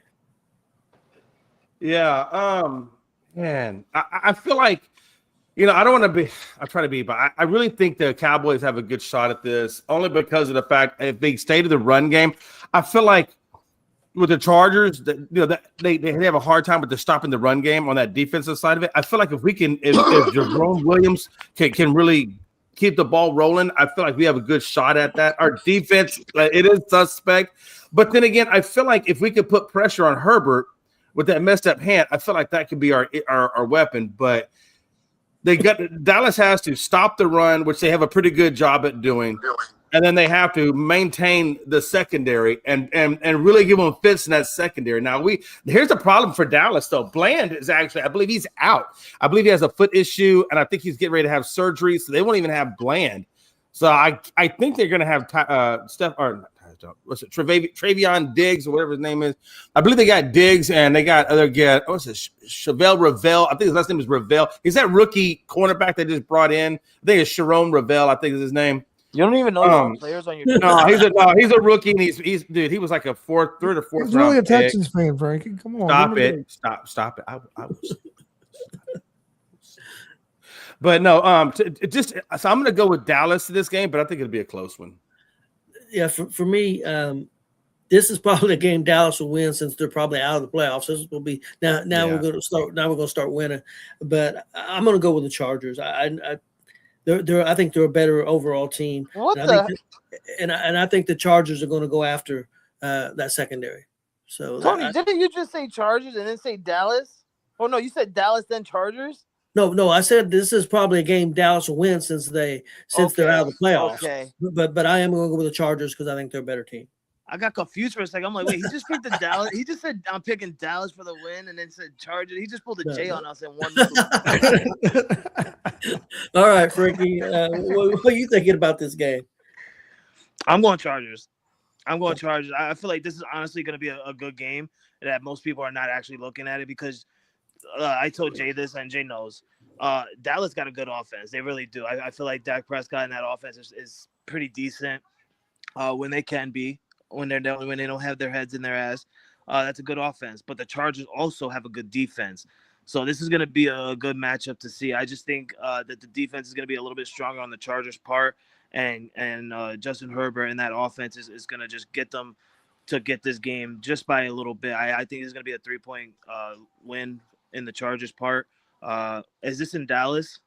Yeah, man, I feel like, I don't want to be, I try to be, but I really think the Cowboys have a good shot at this, only because of the fact if they stay to the run game. I feel like with the Chargers, they have a hard time with the stopping the run game on that defensive side of it. I feel like if Jerome Williams can really keep the ball rolling, I feel like we have a good shot at that. Our defense, it is suspect, but then again, I feel like if we could put pressure on Herbert with that messed up hand, I feel like that could be our weapon. But Dallas has to stop the run, which they have a pretty good job at doing. And then they have to maintain the secondary and really give them fits in that secondary. Now, here's the problem for Dallas, though. Bland is actually, I believe he's out. I believe he has a foot issue, and I think he's getting ready to have surgery, so they won't even have Bland. So I think they're going to have Travion Diggs or whatever his name is. I believe they got Diggs, and they got Chevelle Ravel. I think his last name is Ravel. He's that rookie cornerback they just brought in. I think it's Sharon Ravel, I think is his name. You don't even know the players on your No, he's a rookie, and he's dude. He was like a third or fourth. He's really a round pick. Texans fan, Frankie. Come on, Stop it! Stop it! I was. But no, so I'm going to go with Dallas in this game, but I think it'll be a close one. Yeah, for me, this is probably a game Dallas will win since they're probably out of the playoffs. This will be now. We're going to start. Now we're going to start winning, but I'm going to go with the Chargers. I think they're a better overall team. And I think the Chargers are going to go after that secondary. So Tony, didn't you just say Chargers and then say Dallas? Oh no, you said Dallas then Chargers. No, I said this is probably a game Dallas will win since they're out of the playoffs. Okay. But I am going to go with the Chargers because I think they're a better team. I got confused for a second. I'm like, wait, he just picked the Dallas. He just said I'm picking Dallas for the win, and then said Chargers. He just pulled a J on us in one move. All right, Frankie, what are you thinking about this game? I'm going Chargers. I feel like this is honestly going to be a good game that most people are not actually looking at it because I told Jay this, and Jay knows. Dallas got a good offense. They really do. I feel like Dak Prescott and that offense is pretty decent when they can be. When they don't have their heads in their ass, that's a good offense. But the Chargers also have a good defense, so this is going to be a good matchup to see. I just think that the defense is going to be a little bit stronger on the Chargers' part, and Justin Herbert and that offense is going to just get them to get this game just by a little bit. I think it's going to be a 3-point win in the Chargers' part. Is this in Dallas?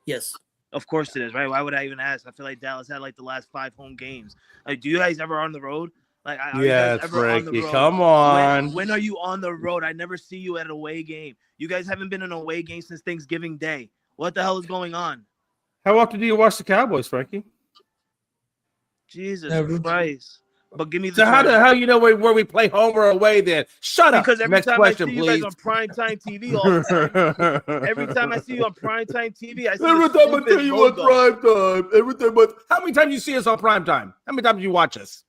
Yes. Of course it is, right? Why would I even ask? I feel like Dallas had like the last 5 home games. Like, do you guys ever on the road? Like, yes, Frankie, come on. When are you on the road? I never see you at an away game. You guys haven't been in an away game since Thanksgiving Day. What the hell is going on? How often do you watch the Cowboys, Frankie? Jesus Never. Christ. But give me the So Chargers. how you know where we play home or away then? Shut up. Because every Next time question, I see you please. guys on primetime TV all the time, every time I see you on primetime TV, I see Every the time I tell stupid you logo. on prime time. Every time, but how many times you see us on prime time? How many times do you watch us?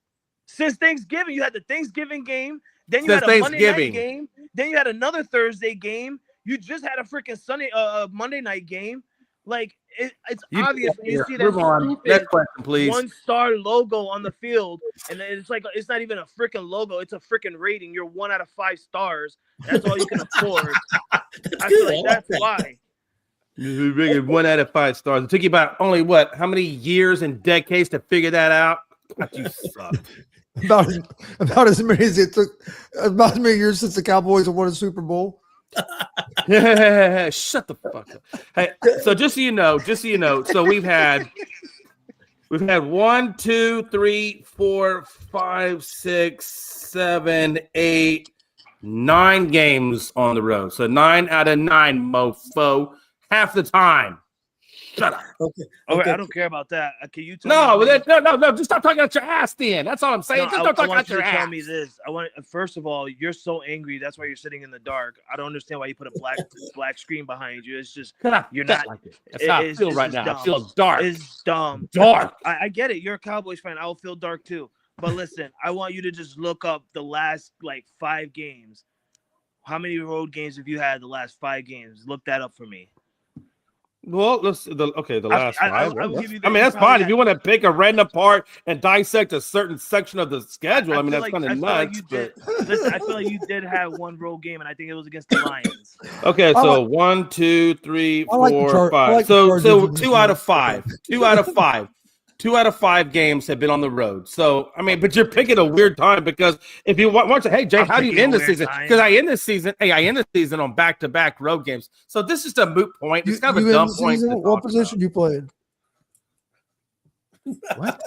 Since Thanksgiving, you had the Thanksgiving game, then you Since had a Monday night Thanksgiving. game, then you had another Thursday game. You just had a freaking Monday night game. Like it's You obvious when you here. see that Move on. stupid Next question, please. 1-star logo on the field, and it's like it's not even a freaking logo; it's a freaking rating. You're 1 out of 5 stars. That's all you can afford. I feel like that's why. You figured 1 out of 5 stars. It took you about only what? How many years and decades to figure that out? God, you suck. About as many as it took. About as many years since the Cowboys have won a Super Bowl. Shut the fuck up. Hey, so just so you know, so we've had 1, 2, 3, 4, 5, 6, 7, 8, 9 games on the road. So 9 out of 9, mofo, half the time. Shut up. Okay. Okay, I don't care about that. Can you tell No, me? no. Just stop talking out your ass, then. That's all I'm saying. No, Just don't I talk want out you your to ass. tell me this. First of all, you're so angry. That's why you're sitting in the dark. I don't understand why you put a black screen behind you. It's just you're not like it. That's how I feel right now. dumb. I feel dark. It's dumb. Dark. I get it. You're a Cowboys fan. I will feel dark too. But listen, I want you to just look up the last 5 games. How many road games have you had the last 5 games? Look that up for me. Well, the last 5. I will give you I mean, that's fine. If you want to pick a random part and dissect a certain section of the schedule, I mean, that's kind of nuts. Listen, I feel like you did have one road game, and I think it was against the Lions. Okay, so 1, 2, 3, I like the 4, 5. I like the So Chargers in 2 this out one. of 5. 2 out of 5. 2 out of 5 games have been on the road. So I mean, but you're picking a weird time because if you want to, hey Jay, how do you end the season? Because I end the season on back-to-back road games. So this is a moot point. It's kind of a dumb point. What position you played? What?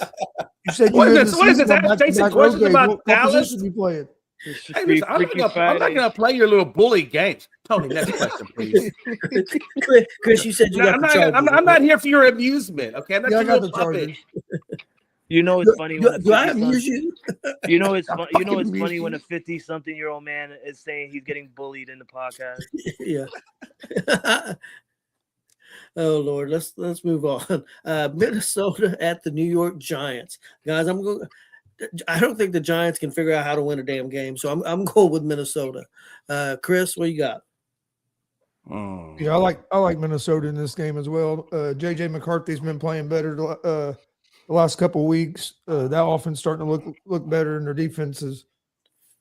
You said you What ended is the this? What is season this? on Ask Jason back-to-back road questions games. about What Dallas? position you played? Hey, listen, I'm not gonna play your little bully games. Tony, next question, please. Chris, you said you got the Chargers. I'm not here for your amusement. Okay, I'm not Yeah, I your got little the puppet. Chargers. You know it's funny when Do I amuse you? you know it's fun, you know it's fucking funny when a amuse 50-something-year-old man is saying he's getting bullied in the podcast. Yeah. Oh Lord, let's move on. Minnesota at the New York Giants, guys. I don't think the Giants can figure out how to win a damn game, so I'm going with Minnesota. Chris, what you got? Yeah, I like Minnesota in this game as well. JJ McCarthy's been playing better the last couple of weeks. That offense starting to look better, and their defense is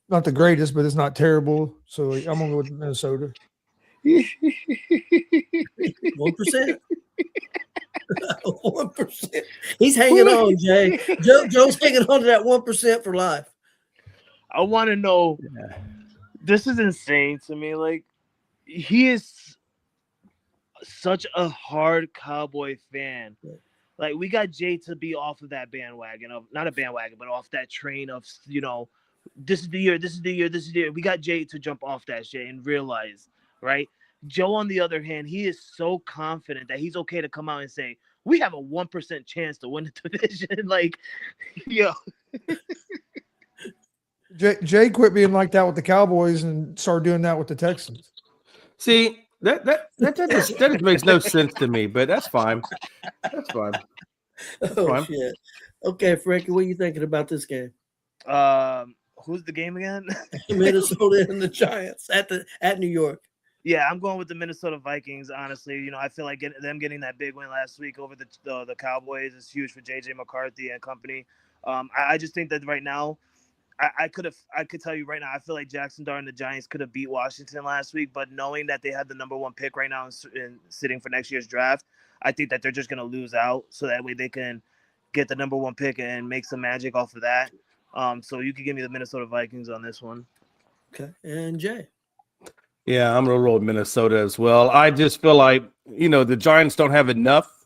not the greatest, but it's not terrible. So I'm gonna go with Minnesota. 1%. 1%. He's hanging on, Jay. Joe's hanging on to that 1% for life. I want to know. This is insane to me. Like, he is such a hard Cowboy fan. Like, we got Jay to be off of that bandwagon of not a bandwagon, but off that train of this is the year, this is the year, this is the year. We got Jay to jump off that shit and realize, right? Joe, on the other hand, he is so confident that he's okay to come out and say, we have a 1% chance to win the division. Like, yo. Jay quit being like that with the Cowboys and started doing that with the Texans. See, that just makes no sense to me, but that's fine. That's fine. Oh, shit. Okay, Frankie, what are you thinking about this game? Who's the game again? Minnesota and the Giants at New York. Yeah, I'm going with the Minnesota Vikings, honestly. I feel like them getting that big win last week over the Cowboys is huge for JJ McCarthy and company. I just think that right now, I could tell you right now, I feel like Jackson Dart and the Giants could have beat Washington last week, but knowing that they have the number 1 pick right now and sitting for next year's draft, I think that they're just going to lose out, so that way they can get the number 1 pick and make some magic off of that. So you could give me the Minnesota Vikings on this one. Okay, and Jay. Yeah, I'm gonna roll with Minnesota as well. I just feel like the Giants don't have enough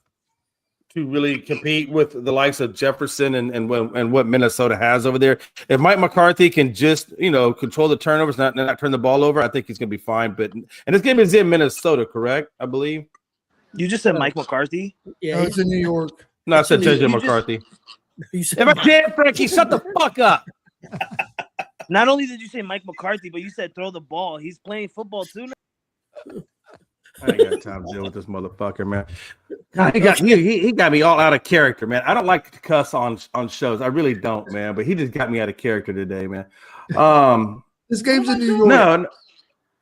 to really compete with the likes of Jefferson and what Minnesota has over there. If Mike McCarthy can just control the turnovers, not turn the ball over, I think he's gonna be fine. And this game is in Minnesota, correct? I believe. You just said Mike McCarthy. Yeah, No, it's in New York. No, I said You JJ just- McCarthy. you said If I can't, Frankie, shut the fuck up. Not only did you say Mike McCarthy, but you said throw the ball. He's playing football too now. I ain't got time to deal with this motherfucker, man. God, he got me all out of character, man. I don't like to cuss on shows. I really don't, man. But he just got me out of character today, man. This game's in New York. No,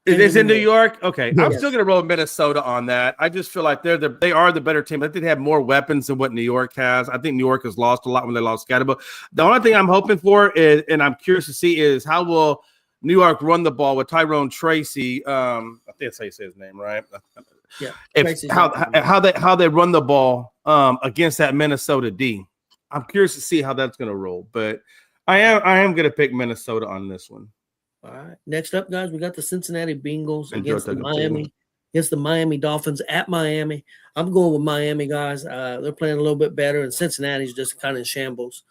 it is in New York. Okay, I'm Yes. still gonna roll Minnesota on that. I just feel like they are the better team. I think they have more weapons than what New York has. I think New York has lost a lot when they lost Scatterbo. The only thing I'm hoping for is, and I'm curious to see, is how will New York run the ball with Tyrone Tracy? I think that's how you say his name, right? Yeah. If Tracy's how they run the ball against that Minnesota D. I'm curious to see how that's going to roll, but I am going to pick Minnesota on this one. All right. Next up, guys, we got the Cincinnati Bengals And against Joe the Tuggle, Miami Dolphins at Miami. I'm going with Miami, guys. They're playing a little bit better, and Cincinnati's just kind of in shambles.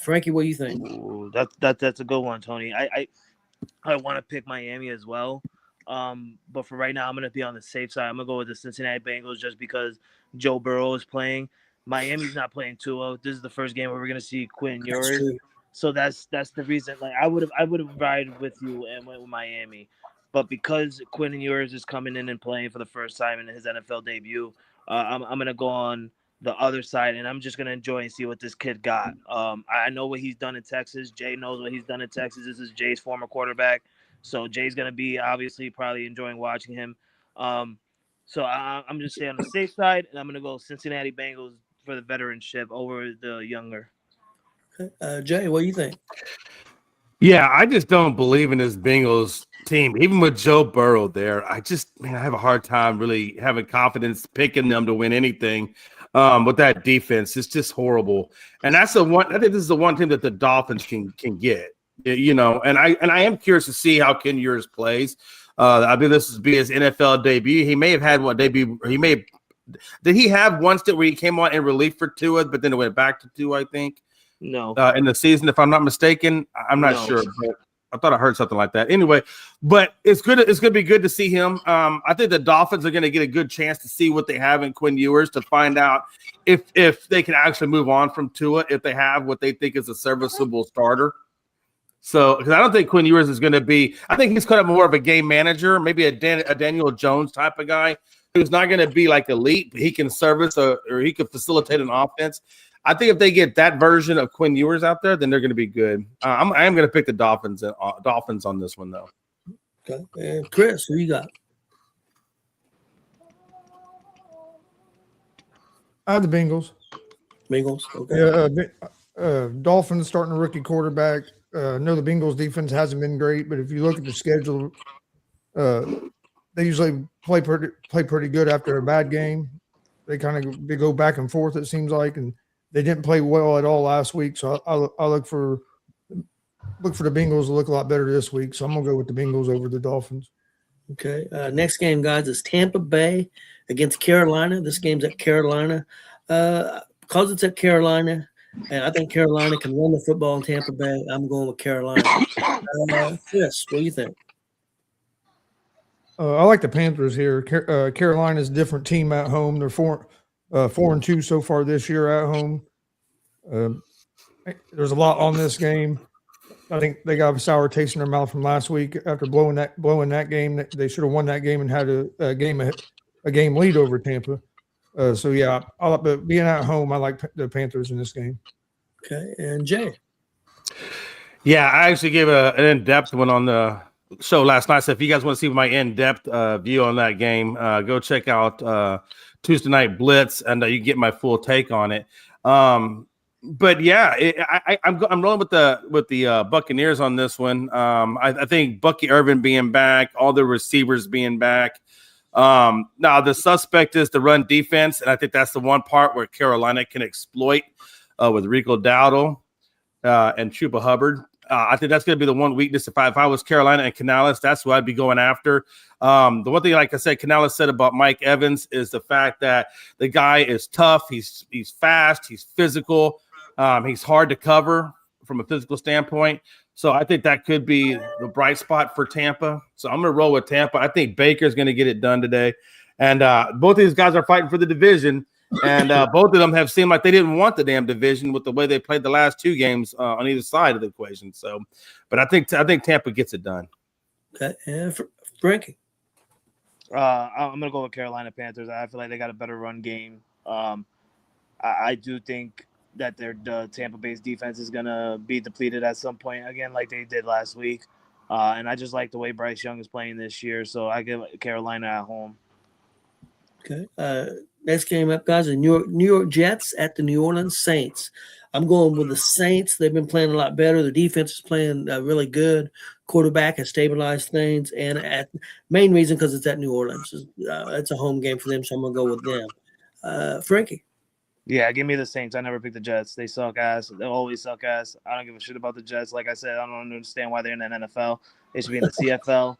Frankie, what do you think? Ooh, that's a good one, Tony. I want to pick Miami as well. But for right now, I'm gonna be on the safe side. I'm gonna go with the Cincinnati Bengals just because Joe Burrow is playing. Miami's not playing Tua. This is the first game where we're gonna see Quinn That's Ewers. true. So that's the reason. Like I would have ride with you and went with Miami, but because Quinn Ewers is coming in and playing for the first time in his NFL debut, I'm gonna go on the other side, and I'm just gonna enjoy and see what this kid got. I know what he's done in Texas. Jay knows what he's done in Texas. This is Jay's former quarterback, so Jay's gonna be obviously probably enjoying watching him. So I'm just saying on the safe side, and I'm gonna go Cincinnati Bengals for the veteranship over the younger. Jay, what do you think? Yeah, I just don't believe in this Bengals team. Even with Joe Burrow there, I have a hard time really having confidence picking them to win anything with that defense. It's just horrible. And that's the one. I think this is the one team that the Dolphins can get. You know, and I am curious to see how Ken Ewers plays. I believe this will be his NFL debut. He may have had one debut. Did he have one stint where he came on in relief for Tua, but then it went back to Tua, I think. No. In the season, if I'm not mistaken. I'm not sure, but I thought I heard something like that. Anyway, but it's good. It's going to be good to see him. I think the Dolphins are going to get a good chance to see what they have in Quinn Ewers to find out if they can actually move on from Tua, if they have what they think is a serviceable starter. So, because I don't think Quinn Ewers is going to be. I think he's kind of more of a game manager, maybe a Daniel Jones type of guy who's not going to be like elite, but he can service or he could facilitate an offense. I think if they get that version of Quinn Ewers out there, then they're going to be good. I am going to pick the Dolphins on this one, though. Okay. And Chris, who you got? I have the Bengals. Bengals. Okay. Yeah, Dolphins starting a rookie quarterback. I know the Bengals defense hasn't been great, but if you look at the schedule, they usually play pretty good after a bad game. They go back and forth, it seems like, and they didn't play well at all last week. So I look for the Bengals to look a lot better this week. So I'm gonna go with the Bengals over the Dolphins. Okay. Next game, guys, is Tampa Bay against Carolina. This game's at Carolina. Because it's at Carolina, and I think Carolina can run the football in Tampa Bay, I'm going with Carolina. Chris, what do you think? I like the Panthers here. Carolina's a different team at home. They're 4-2 so far this year at home. There's a lot on this game. I think they got a sour taste in their mouth from last week after blowing that game. They should have won that game and had a game lead over Tampa. So yeah, but being at home, I like the Panthers in this game. Okay, and Jay. Yeah, I actually gave an in-depth one on the show last night. So if you guys want to see my in-depth view on that game, go check out Tuesday Night Blitz, and you get my full take on it. But yeah, I'm rolling with the Buccaneers on this one. I think Bucky Irvin being back, all the receivers being back. Now the suspect is the run defense, and I think that's the one part where Carolina can exploit with Rico Dowdle and Chuba Hubbard. I think that's going to be the one weakness. If I was Carolina and Canales, that's who I'd be going after. The one thing, like I said, Canales said about Mike Evans is the fact that the guy is tough. He's fast. He's physical. He's hard to cover from a physical standpoint. So I think that could be the bright spot for Tampa. So I'm going to roll with Tampa. I think Baker's going to get it done today. And both of these guys are fighting for the division. And both of them have seemed like they didn't want the damn division with the way they played the last two games on either side of the equation. So, but I think Tampa gets it done. Okay. And Frankie. I'm gonna go with Carolina Panthers. I feel like they got a better run game. I do think that the Tampa Bay's defense is gonna be depleted at some point again, like they did last week. And I just like the way Bryce Young is playing this year, so I give Carolina at home. Okay. Next game up, guys, the New York Jets at the New Orleans Saints. I'm going with the Saints. They've been playing a lot better. The defense is playing really good. Quarterback has stabilized things, and at main reason because it's at New Orleans. It's a home game for them, so I'm gonna go with them. Frankie. Yeah, give me the Saints. I never pick the Jets. They suck ass. They always suck ass. I don't give a shit about the Jets. Like I said, I don't understand why they're in the NFL. They should be in the CFL.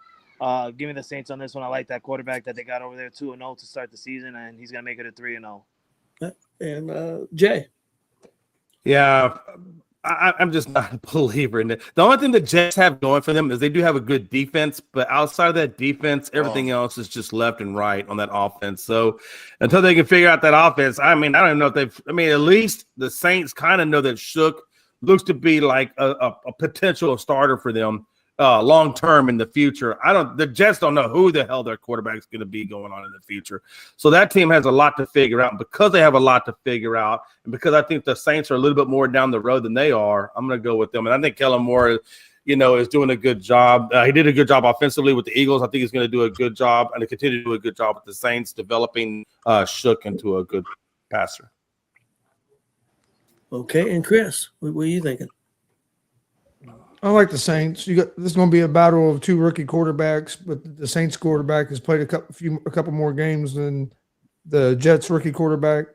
Give me the Saints on this one. I like that quarterback that they got over there 2-0 to start the season, and he's gonna make it a 3-0. And Jay. Yeah, I'm just not a believer in it. The only thing the Jets have going for them is they do have a good defense, but outside of that defense, everything else is just left and right on that offense. So until they can figure out that offense, I mean, I don't even know if at least the Saints kind of know that Shook looks to be like a potential starter for them long term in the future. The Jets don't know who the hell their quarterback is going to be going on in the future. So that team has a lot to figure out. And because they have a lot to figure out, and because I think the Saints are a little bit more down the road than they are, I'm going to go with them. And I think Kellen Moore, is doing a good job. He did a good job offensively with the Eagles. I think he's going to do a good job and continue to do a good job with the Saints, developing Shook into a good passer. Okay, and Chris, what are you thinking? I like the Saints. This is going to be a battle of two rookie quarterbacks, but the Saints quarterback has played a couple more games than the Jets rookie quarterback,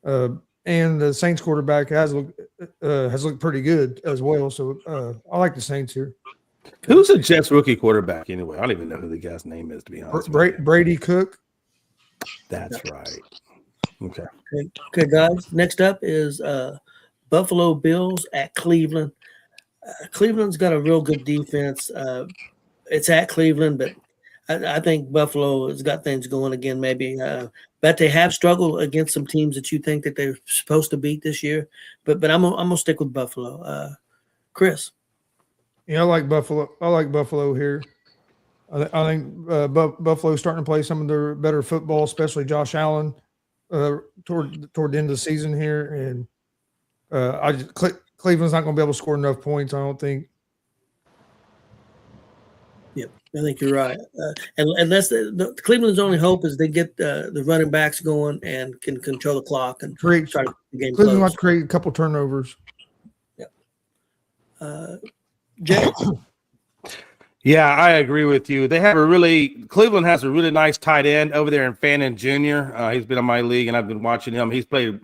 and the Saints quarterback has looked pretty good as well. So I like the Saints here. Who's the Jets rookie quarterback anyway? I don't even know who the guy's name is, to be honest. Brady Cook. That's right. Okay, guys. Next up is Buffalo Bills at Cleveland. Cleveland's got a real good defense. It's at Cleveland, but I think Buffalo has got things going again. Maybe, but they have struggled against some teams that you think that they're supposed to beat this year. But I'm gonna stick with Buffalo. Chris. Yeah, I like Buffalo. I like Buffalo here. I think Buffalo's starting to play some of their better football, especially Josh Allen toward the end of the season here, and Cleveland's not going to be able to score enough points, I don't think. Yep, I think you're right. And that's Cleveland's only hope is they get the running backs going and can control the clock and try to get the game Cleveland close. wants to create a couple turnovers. Yep. Jay? Yeah, I agree with you. Cleveland has a really nice tight end over there in Fannin Jr. He's been in my league, and I've been watching him. He's played,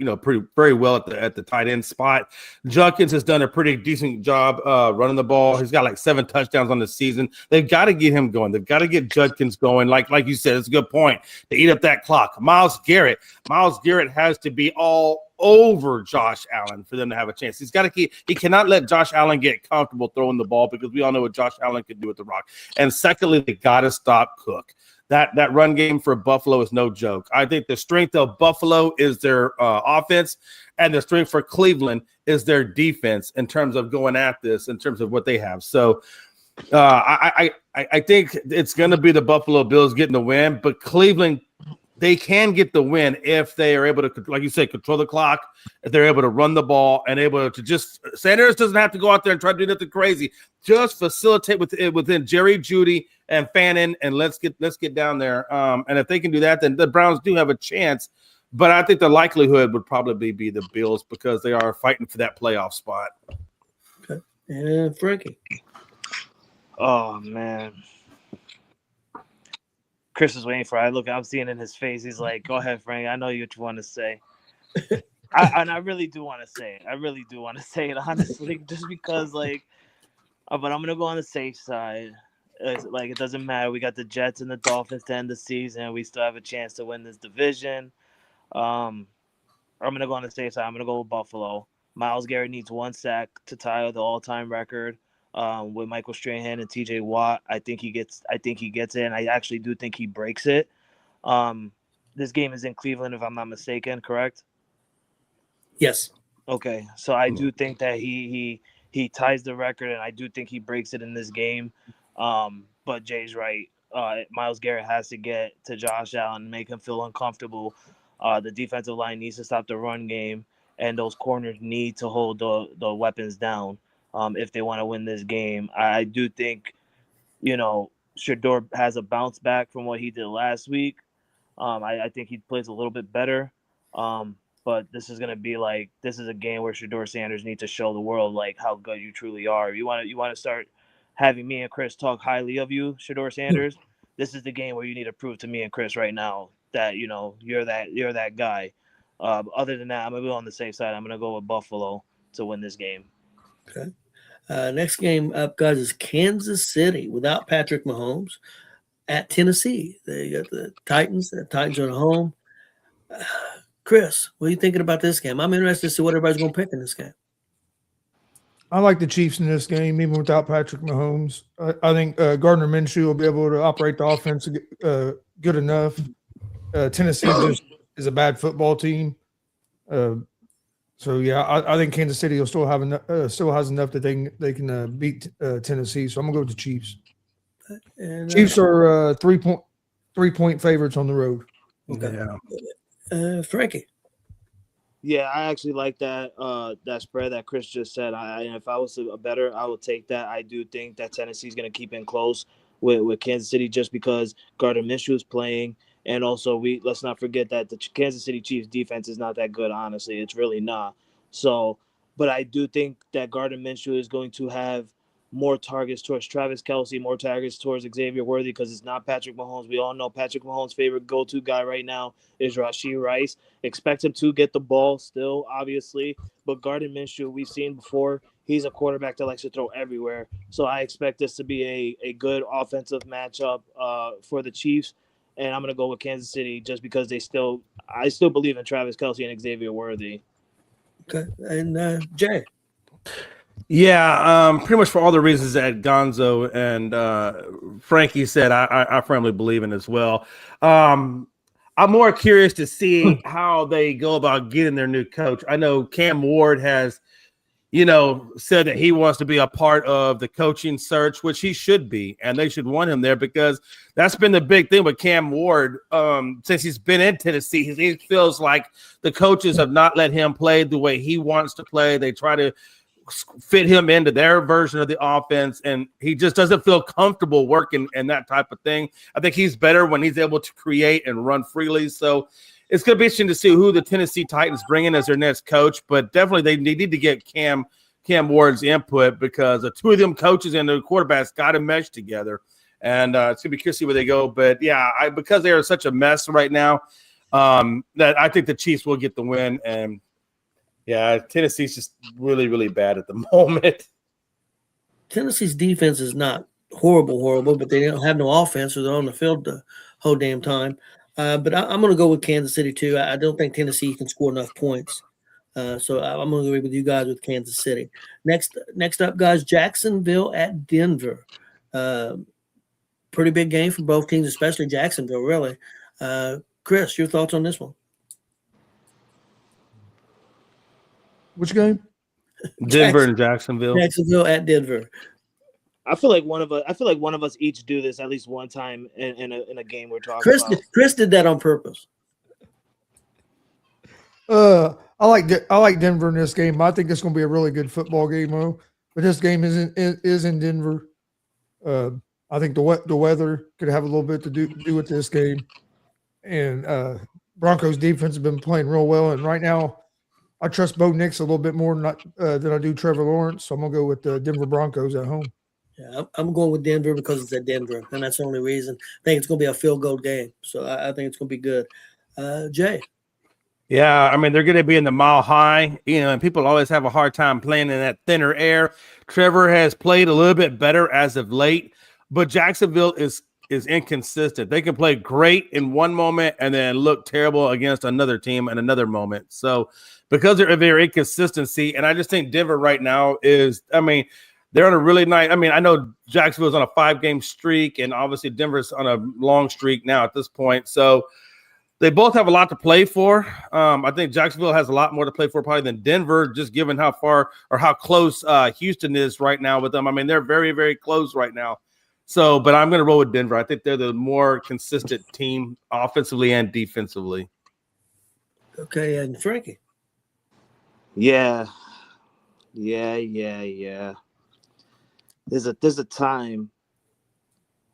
very well at the tight end spot. Junkins has done a pretty decent job running the ball. He's got like 7 touchdowns on the season. They've got to get him going. They've got to get Judkins going. Like you said, it's a good point to eat up that clock. Myles Garrett has to be all over Josh Allen for them to have a chance. He cannot let Josh Allen get comfortable throwing the ball, because we all know what Josh Allen can do with the rock. And secondly, they got to stop Cook. That run game for Buffalo is no joke. I think the strength of Buffalo is their offense, and the strength for Cleveland is their defense in terms of going at this, in terms of what they have. So I think it's going to be the Buffalo Bills getting the win, but Cleveland, they can get the win if they are able to, like you said, control the clock, if they're able to run the ball and able to just – Sanders doesn't have to go out there and try to do nothing crazy. Just facilitate within Jerry Jeudy and Fannin, and let's get down there. And if they can do that, then the Browns do have a chance. But I think the likelihood would probably be the Bills, because they are fighting for that playoff spot. Okay. And Frankie. Oh, man. Chris is waiting for it. I'm seeing in his face. He's like, go ahead, Frank. I know what you want to say. I really do want to say it. I really do want to say it, honestly, just because, but I'm going to go on the safe side. It doesn't matter. We got the Jets and the Dolphins to end the season. We still have a chance to win this division. I'm going to go on the safe side. I'm going to go with Buffalo. Myles Garrett needs 1 sack to tie the all-time record. With Michael Strahan and TJ Watt, I think he gets it, and I actually do think he breaks it. This game is in Cleveland, if I'm not mistaken, correct? Yes. Okay, so I do think that he ties the record, and I do think he breaks it in this game. But Jay's right. Myles Garrett has to get to Josh Allen, make him feel uncomfortable. The defensive line needs to stop the run game, and those corners need to hold the weapons down if they want to win this game. I do think, Shador has a bounce back from what he did last week. I think he plays a little bit better. But this is gonna be this is a game where Shador Sanders needs to show the world how good you truly are. You want to start having me and Chris talk highly of you, Shador Sanders. This is the game where you need to prove to me and Chris right now that you're that guy. Other than that, I'm gonna be on the safe side. I'm gonna go with Buffalo to win this game. Okay. Next game up, guys, is Kansas City without Patrick Mahomes at Tennessee. They got the Titans. The Titans are at home. Chris, what are you thinking about this game? I'm interested to see what everybody's going to pick in this game. I like the Chiefs in this game, even without Patrick Mahomes. I think Gardner Minshew will be able to operate the offense good enough. Tennessee just is a bad football team. So yeah, I think Kansas City will still have still has enough that they can beat Tennessee. So I'm gonna go with the Chiefs. And, Chiefs are 3-point favorites on the road. Okay. Yeah. Frankie. Yeah, I actually like that spread that Chris just said. If I was a better, I would take that. I do think that Tennessee's going to keep it close with Kansas City just because Gardner Minshew is playing, and also let's not forget that the Kansas City Chiefs defense is not that good. Honestly, it's really not. So, but I do think that Gardner Minshew is going to have more targets towards Travis Kelce, more targets towards Xavier Worthy because it's not Patrick Mahomes. We all know Patrick Mahomes' favorite go-to guy right now is Rashee Rice. Expect him to get the ball still, obviously, but Gardner Minshew, we've seen before, he's a quarterback that likes to throw everywhere. So I expect this to be a good offensive matchup for the Chiefs, and I'm going to go with Kansas City just because I still believe in Travis Kelce and Xavier Worthy. Okay, and Jay. Yeah, pretty much for all the reasons that Gonzo and Frankie said, I firmly believe in as well. I'm more curious to see how they go about getting their new coach. I know Cam Ward has, said that he wants to be a part of the coaching search, which he should be, and they should want him there because that's been the big thing with Cam Ward since he's been in Tennessee. He feels like the coaches have not let him play the way he wants to play. They try to fit him into their version of the offense, and he just doesn't feel comfortable working in that type of thing. I think he's better when he's able to create and run freely. So it's going to be interesting to see who the Tennessee Titans bring in as their next coach, but definitely they need to get Cam Ward's input because the two of them coaches and the quarterbacks got to mesh together, and it's going to be curious to see where they go. But yeah, because they are such a mess right now, that I think the Chiefs will get the win. And yeah, Tennessee's just really, really bad at the moment. Tennessee's defense is not horrible, but they don't have no offense, so they're on the field the whole damn time. But I'm going to go with Kansas City, too. I don't think Tennessee can score enough points. So I'm going to agree with you guys with Kansas City. Next up, guys, Jacksonville at Denver. Pretty big game for both teams, especially Jacksonville, really. Chris, your thoughts on this one? Which game? Denver and Jacksonville. Jacksonville at Denver. I feel like one of us each do this at least one time in a game we're talking about. Chris did that on purpose. I like Denver in this game. I think it's going to be a really good football game, though. But this game is in Denver. I think the weather could have a little bit to do with this game. And Broncos defense has been playing real well, and right now I trust Bo Nix a little bit more than I do Trevor Lawrence. So I'm gonna go with the Denver Broncos at home. Yeah, I'm going with Denver because it's at Denver, and that's the only reason. I think it's going to be a field goal game, so I think it's going to be good. Jay? Yeah, I mean, they're going to be in the mile high, and people always have a hard time playing in that thinner air. Trevor has played a little bit better as of late, but Jacksonville is inconsistent. They can play great in one moment and then look terrible against another team in another moment. So because of their inconsistency, and I just think Denver right now is, I mean, they're on a really nice. I mean, I know Jacksonville's on a 5-game streak, and obviously Denver's on a long streak now at this point. So they both have a lot to play for. I think Jacksonville has a lot more to play for probably than Denver, just given how far or how close Houston is right now with them. I mean, they're very, very close right now. So, but I'm going to roll with Denver. I think they're the more consistent team offensively and defensively. Okay, and Frankie. Yeah. There's a time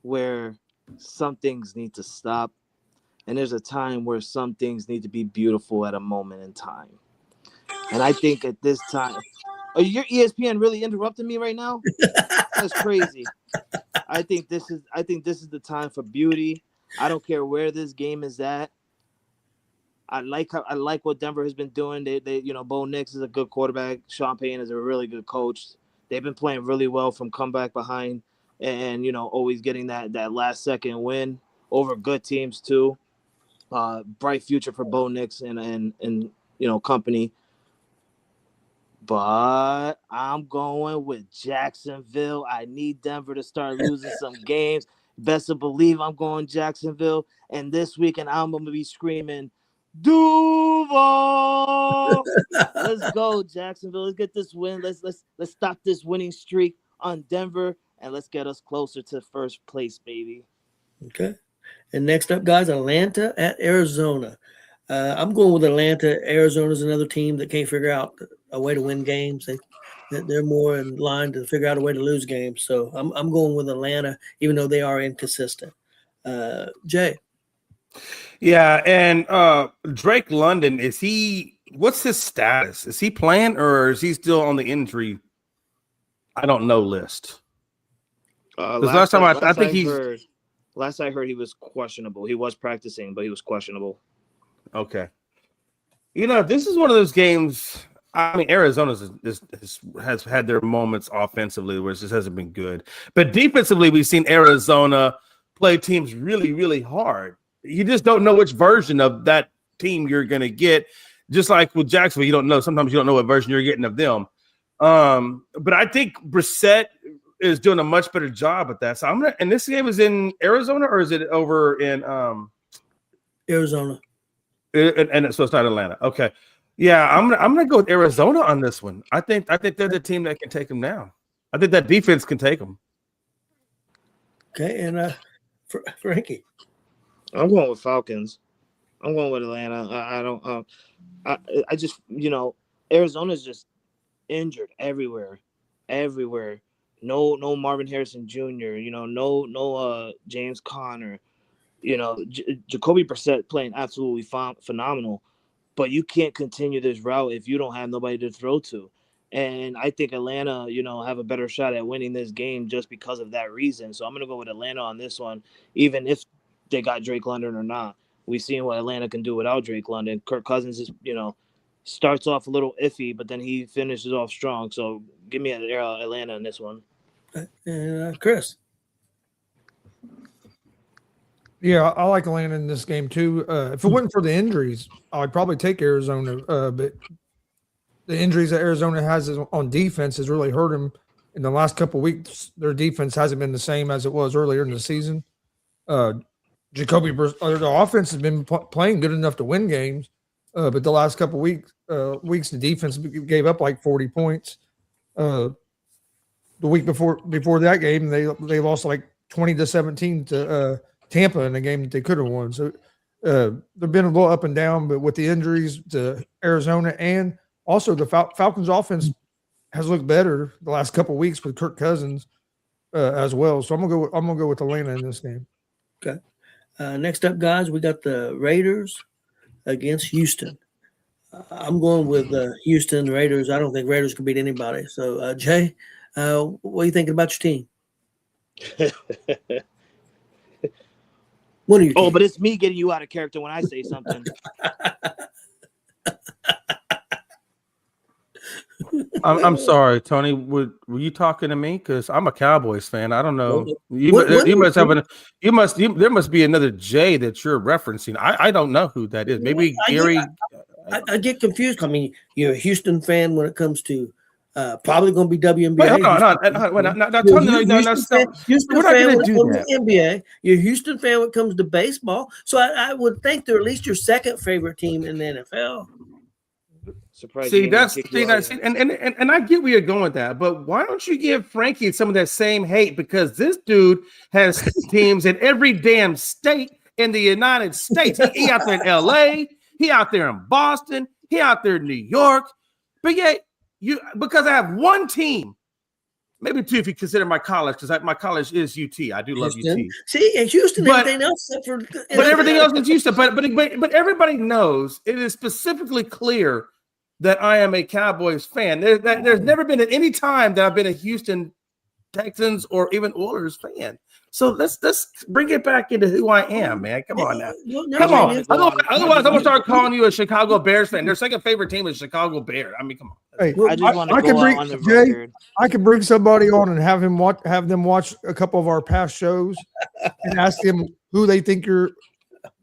where some things need to stop, and there's a time where some things need to be beautiful at a moment in time. And I think at this time, your ESPN really interrupting me right now? That's crazy. I think this is the time for beauty. I don't care where this game is at. I like what Denver has been doing. They Bo Nix is a good quarterback. Sean Payton is a really good coach. They've been playing really well from comeback behind and always getting that last second win over good teams too. Bright future for Bo Nix and company. But I'm going with Jacksonville. I need Denver to start losing some games. Best to believe I'm going Jacksonville. And this weekend I'm going to be screaming, Duval! Let's go, Jacksonville. Let's get this win. Let's stop this winning streak on Denver, and let's get us closer to first place, baby. Okay. And next up, guys, Atlanta at Arizona. I'm going with Atlanta. Arizona's another team that can't figure out a way to win games. They're more in line to figure out a way to lose games. So I'm going with Atlanta, even though they are inconsistent. Jay. Yeah, and Drake London, what's his status? Is he playing or is he still on the injury? I don't know list. Last I heard he was questionable. He was practicing, but he was questionable. Okay. This is one of those games. I mean, Arizona has had their moments offensively where it just hasn't been good. But defensively, we've seen Arizona play teams really, really hard. You just don't know which version of that team you're going to get. Just like with Jacksonville, you don't know. Sometimes you don't know what version you're getting of them. But I think Brissett is doing a much better job at that. So and this game is in Arizona or is it over in Arizona? And so it's not Atlanta. Okay. Yeah, I'm gonna go with Arizona on this one. I think they're the team that can take them down. I think that defense can take them. Okay, and Frankie. I'm going with Falcons. I'm going with Atlanta. I just Arizona's just injured everywhere. No Marvin Harrison Jr. No James Conner. Jacoby Brissett playing absolutely phenomenal, but you can't continue this route if you don't have nobody to throw to. And I think Atlanta, have a better shot at winning this game just because of that reason. So I'm going to go with Atlanta on this one, even if they got Drake London or not. We've seen what Atlanta can do without Drake London. Kirk Cousins is, starts off a little iffy, but then he finishes off strong. So give me Atlanta in this one. And Chris. Yeah, I like Atlanta in this game too. If it wasn't for the injuries, I'd probably take Arizona. But the injuries that Arizona has on defense has really hurt them. In the last couple of weeks, their defense hasn't been the same as it was earlier in the season. The offense has been playing good enough to win games, but the last couple of weeks, the defense gave up like 40 points. The week before that game, they lost like 20-17 to Tampa in a game that they could have won. So they've been a little up and down, but with the injuries to Arizona and also the Falcons offense has looked better the last couple of weeks with Kirk Cousins as well. So I'm gonna go with Atlanta in this game. Okay. Next up, guys, we got the Raiders against Houston. I'm going with Houston Raiders. I don't think Raiders can beat anybody. So, Jay, what are you thinking about your team? What are you? Oh, but it's me getting you out of character when I say something. I'm sorry, Tony. Were you talking to me? Because I'm a Cowboys fan. I don't know. There must be another J that you're referencing. I don't know who that is. Maybe Gary. I get confused. I mean, you're a Houston fan when it comes to Probably going to be WNBA. Wait, hold on. Houston We're not fan going when to it do comes that. to NBA. You're a Houston fan when it comes to baseball. So I would think they're at least your second favorite team in the NFL. Surprised See, you didn't that's kick see, you that's out. and I get where you're going with that, but why don't you give Frankie some of that same hate? Because this dude has teams in every damn state in the United States. He out there in LA, he out there in Boston, he out there in New York. But yet, because I have one team, maybe two if you consider my college, because my college is UT. I do love Houston. UT. See, and Houston, But- everything else except for But everything else is Houston. But everybody knows it is specifically clear that I am a Cowboys fan. There's never been at any time that I've been a Houston Texans or even Oilers fan. So let's bring it back into who I am, man. Come on now. Come on. Otherwise, I'm gonna start calling you a Chicago Bears fan. Their second favorite team is Chicago Bears. I mean, come on. Hey, I just want to I go can out bring on the Jay. record. I could bring somebody on and have them watch a couple of our past shows and ask them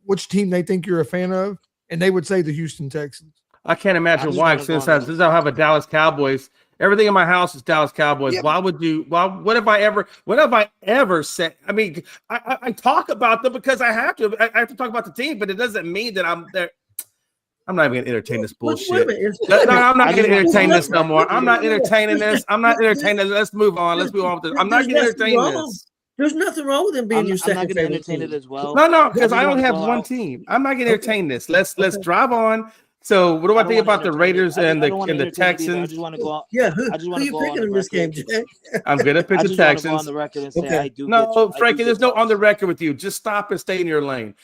which team they think you're a fan of, and they would say the Houston Texans. I can't imagine just why. wanna Since go on I have a Dallas Cowboys, everything in my house is Dallas Cowboys. Yeah. Why would you? Why? What have I ever said? I mean, I talk about them because I have to. I have to talk about the team, but it doesn't mean that I'm there. I'm not even going to entertain this bullshit. No, I'm not going to entertain this no more. I'm not entertaining this. I'm not entertaining this. Let's move on. Let's move on with this. I'm not going to entertain this. There's nothing wrong with them being I'm your not second going to favorite entertain team. it as well. No, because I I just only wanna have go one out. team. I'm not going to entertain this. Let's drive on. So, what do I think about the Raiders and the Texans? I just want to go out. Yeah, I just who want to you go on picking the in this game, record. Jay? I'm going to pick I the just want to go on Texans. the record and say Okay. I do. No, get, Frankie, I do there's get no on the tossed. record with you. Just stop and stay in your lane.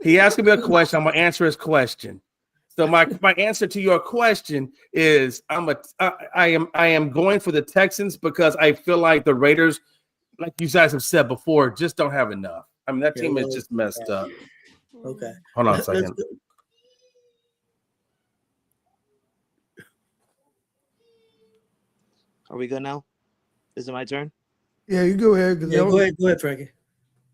He asked me a question. I'm going to answer his question. So my answer to your question is I am going for the Texans because I feel like the Raiders, like you guys have said before, just don't have enough. I mean, that team is just messed up. Okay. Hold on a Let's second. go. Are we good now? Is it my turn? Yeah, you go ahead. Yeah, go ahead, Frankie.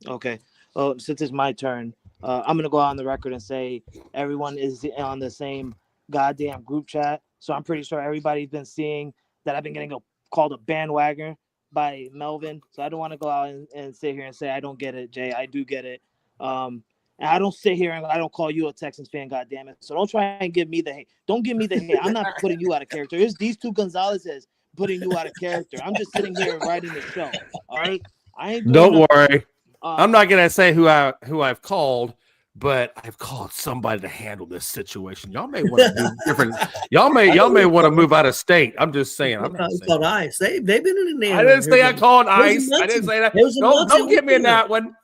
Okay. Oh, since it's my turn, I'm gonna go on the record and say everyone is on the same goddamn group chat. So I'm pretty sure everybody's been seeing that I've been getting called a bandwagon by Melvin. So I don't want to go out and sit here and say I don't get it, Jay. I do get it. And I don't sit here and I don't call you a Texans fan, goddamn it. So don't try and give me the hate. Don't give me the hate. I'm not putting you out of character. It's these two Gonzalez's putting you out of character. I'm just sitting here and writing the show. All right. I ain't doing Don't nothing. worry. I'm not gonna say who I've called, but I've called somebody to handle this situation. Y'all may want to do different. Y'all may want to move out of state. I'm just saying. I'm not It's saying. called ICE. They've been in the I didn't say I called ICE. There's a I didn't say that. there's a Don't get me in Muncie that one.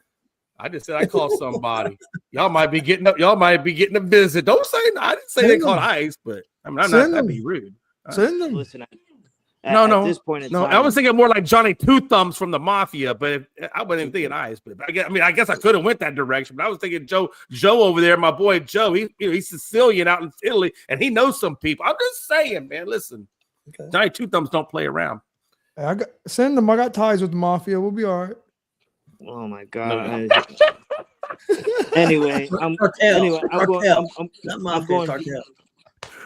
I just said I called somebody. Y'all might be getting up. Y'all might be getting a visit. Don't say. I didn't say they called ICE, but I'm not. That'd be rude. Send them. Listen, No. At this point in No, time, I was thinking more like Johnny Two Thumbs from the Mafia, but I wasn't even thinking ICE. But I guess I could have went that direction. But I was thinking Joe over there, my boy Joe. He's Sicilian out in Italy, and he knows some people. I'm just saying, man. Listen, Okay. Johnny Two Thumbs don't play around. Send them. I got ties with the mafia. We'll be all right. Oh my god. Anyway, I'm Cartel. I'm Cartel. going. Not I'm mafia, going. cartel.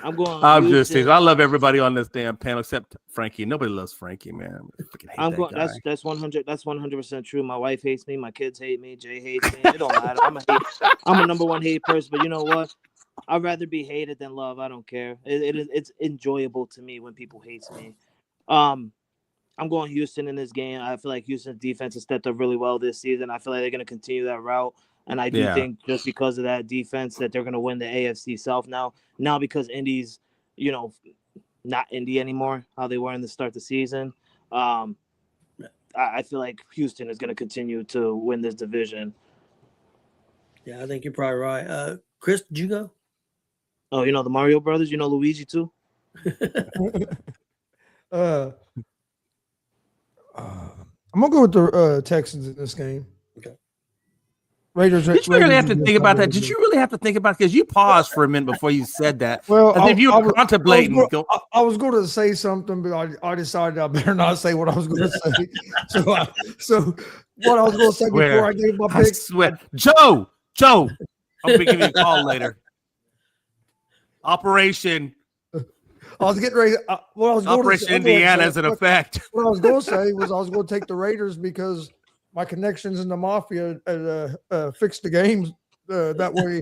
I'm going. I'm just Houston. teasing. I love everybody on this damn panel except Frankie. Nobody loves Frankie, man. I freaking hate I'm that going. guy. That's 100. That's 100% true. My wife hates me. My kids hate me. Jay hates me. It don't matter. I'm a number one hate person. But you know what? I'd rather be hated than love. I don't care. It's enjoyable to me when people hate me. I'm going Houston in this game. I feel like Houston's defense has stepped up really well this season. I feel like they're going to continue that route. And I do think just because of that defense that they're going to win the AFC South now. Now because Indy's, not Indy anymore, how they were in the start of the season. I feel like Houston is going to continue to win this division. Yeah, I think you're probably right. Chris, did you go? Oh, the Mario Brothers? Luigi too? I'm gonna go with the Texans in this game. Okay. Raiders. Did you really have to think about that? Did you really have to think about it? Because you paused for a minute before you said that. Well, as if you were contemplating. I was going to say something, but I decided I better not say what I was going to say. So what I was going to say before I gave my I pick. swear. Joe, I'm going to give you a call later. Operation. I was getting ready. What I was going to Operation say, Indiana is in effect. what I was going to say was I was going to take the Raiders because my connections in the mafia fixed the games that way.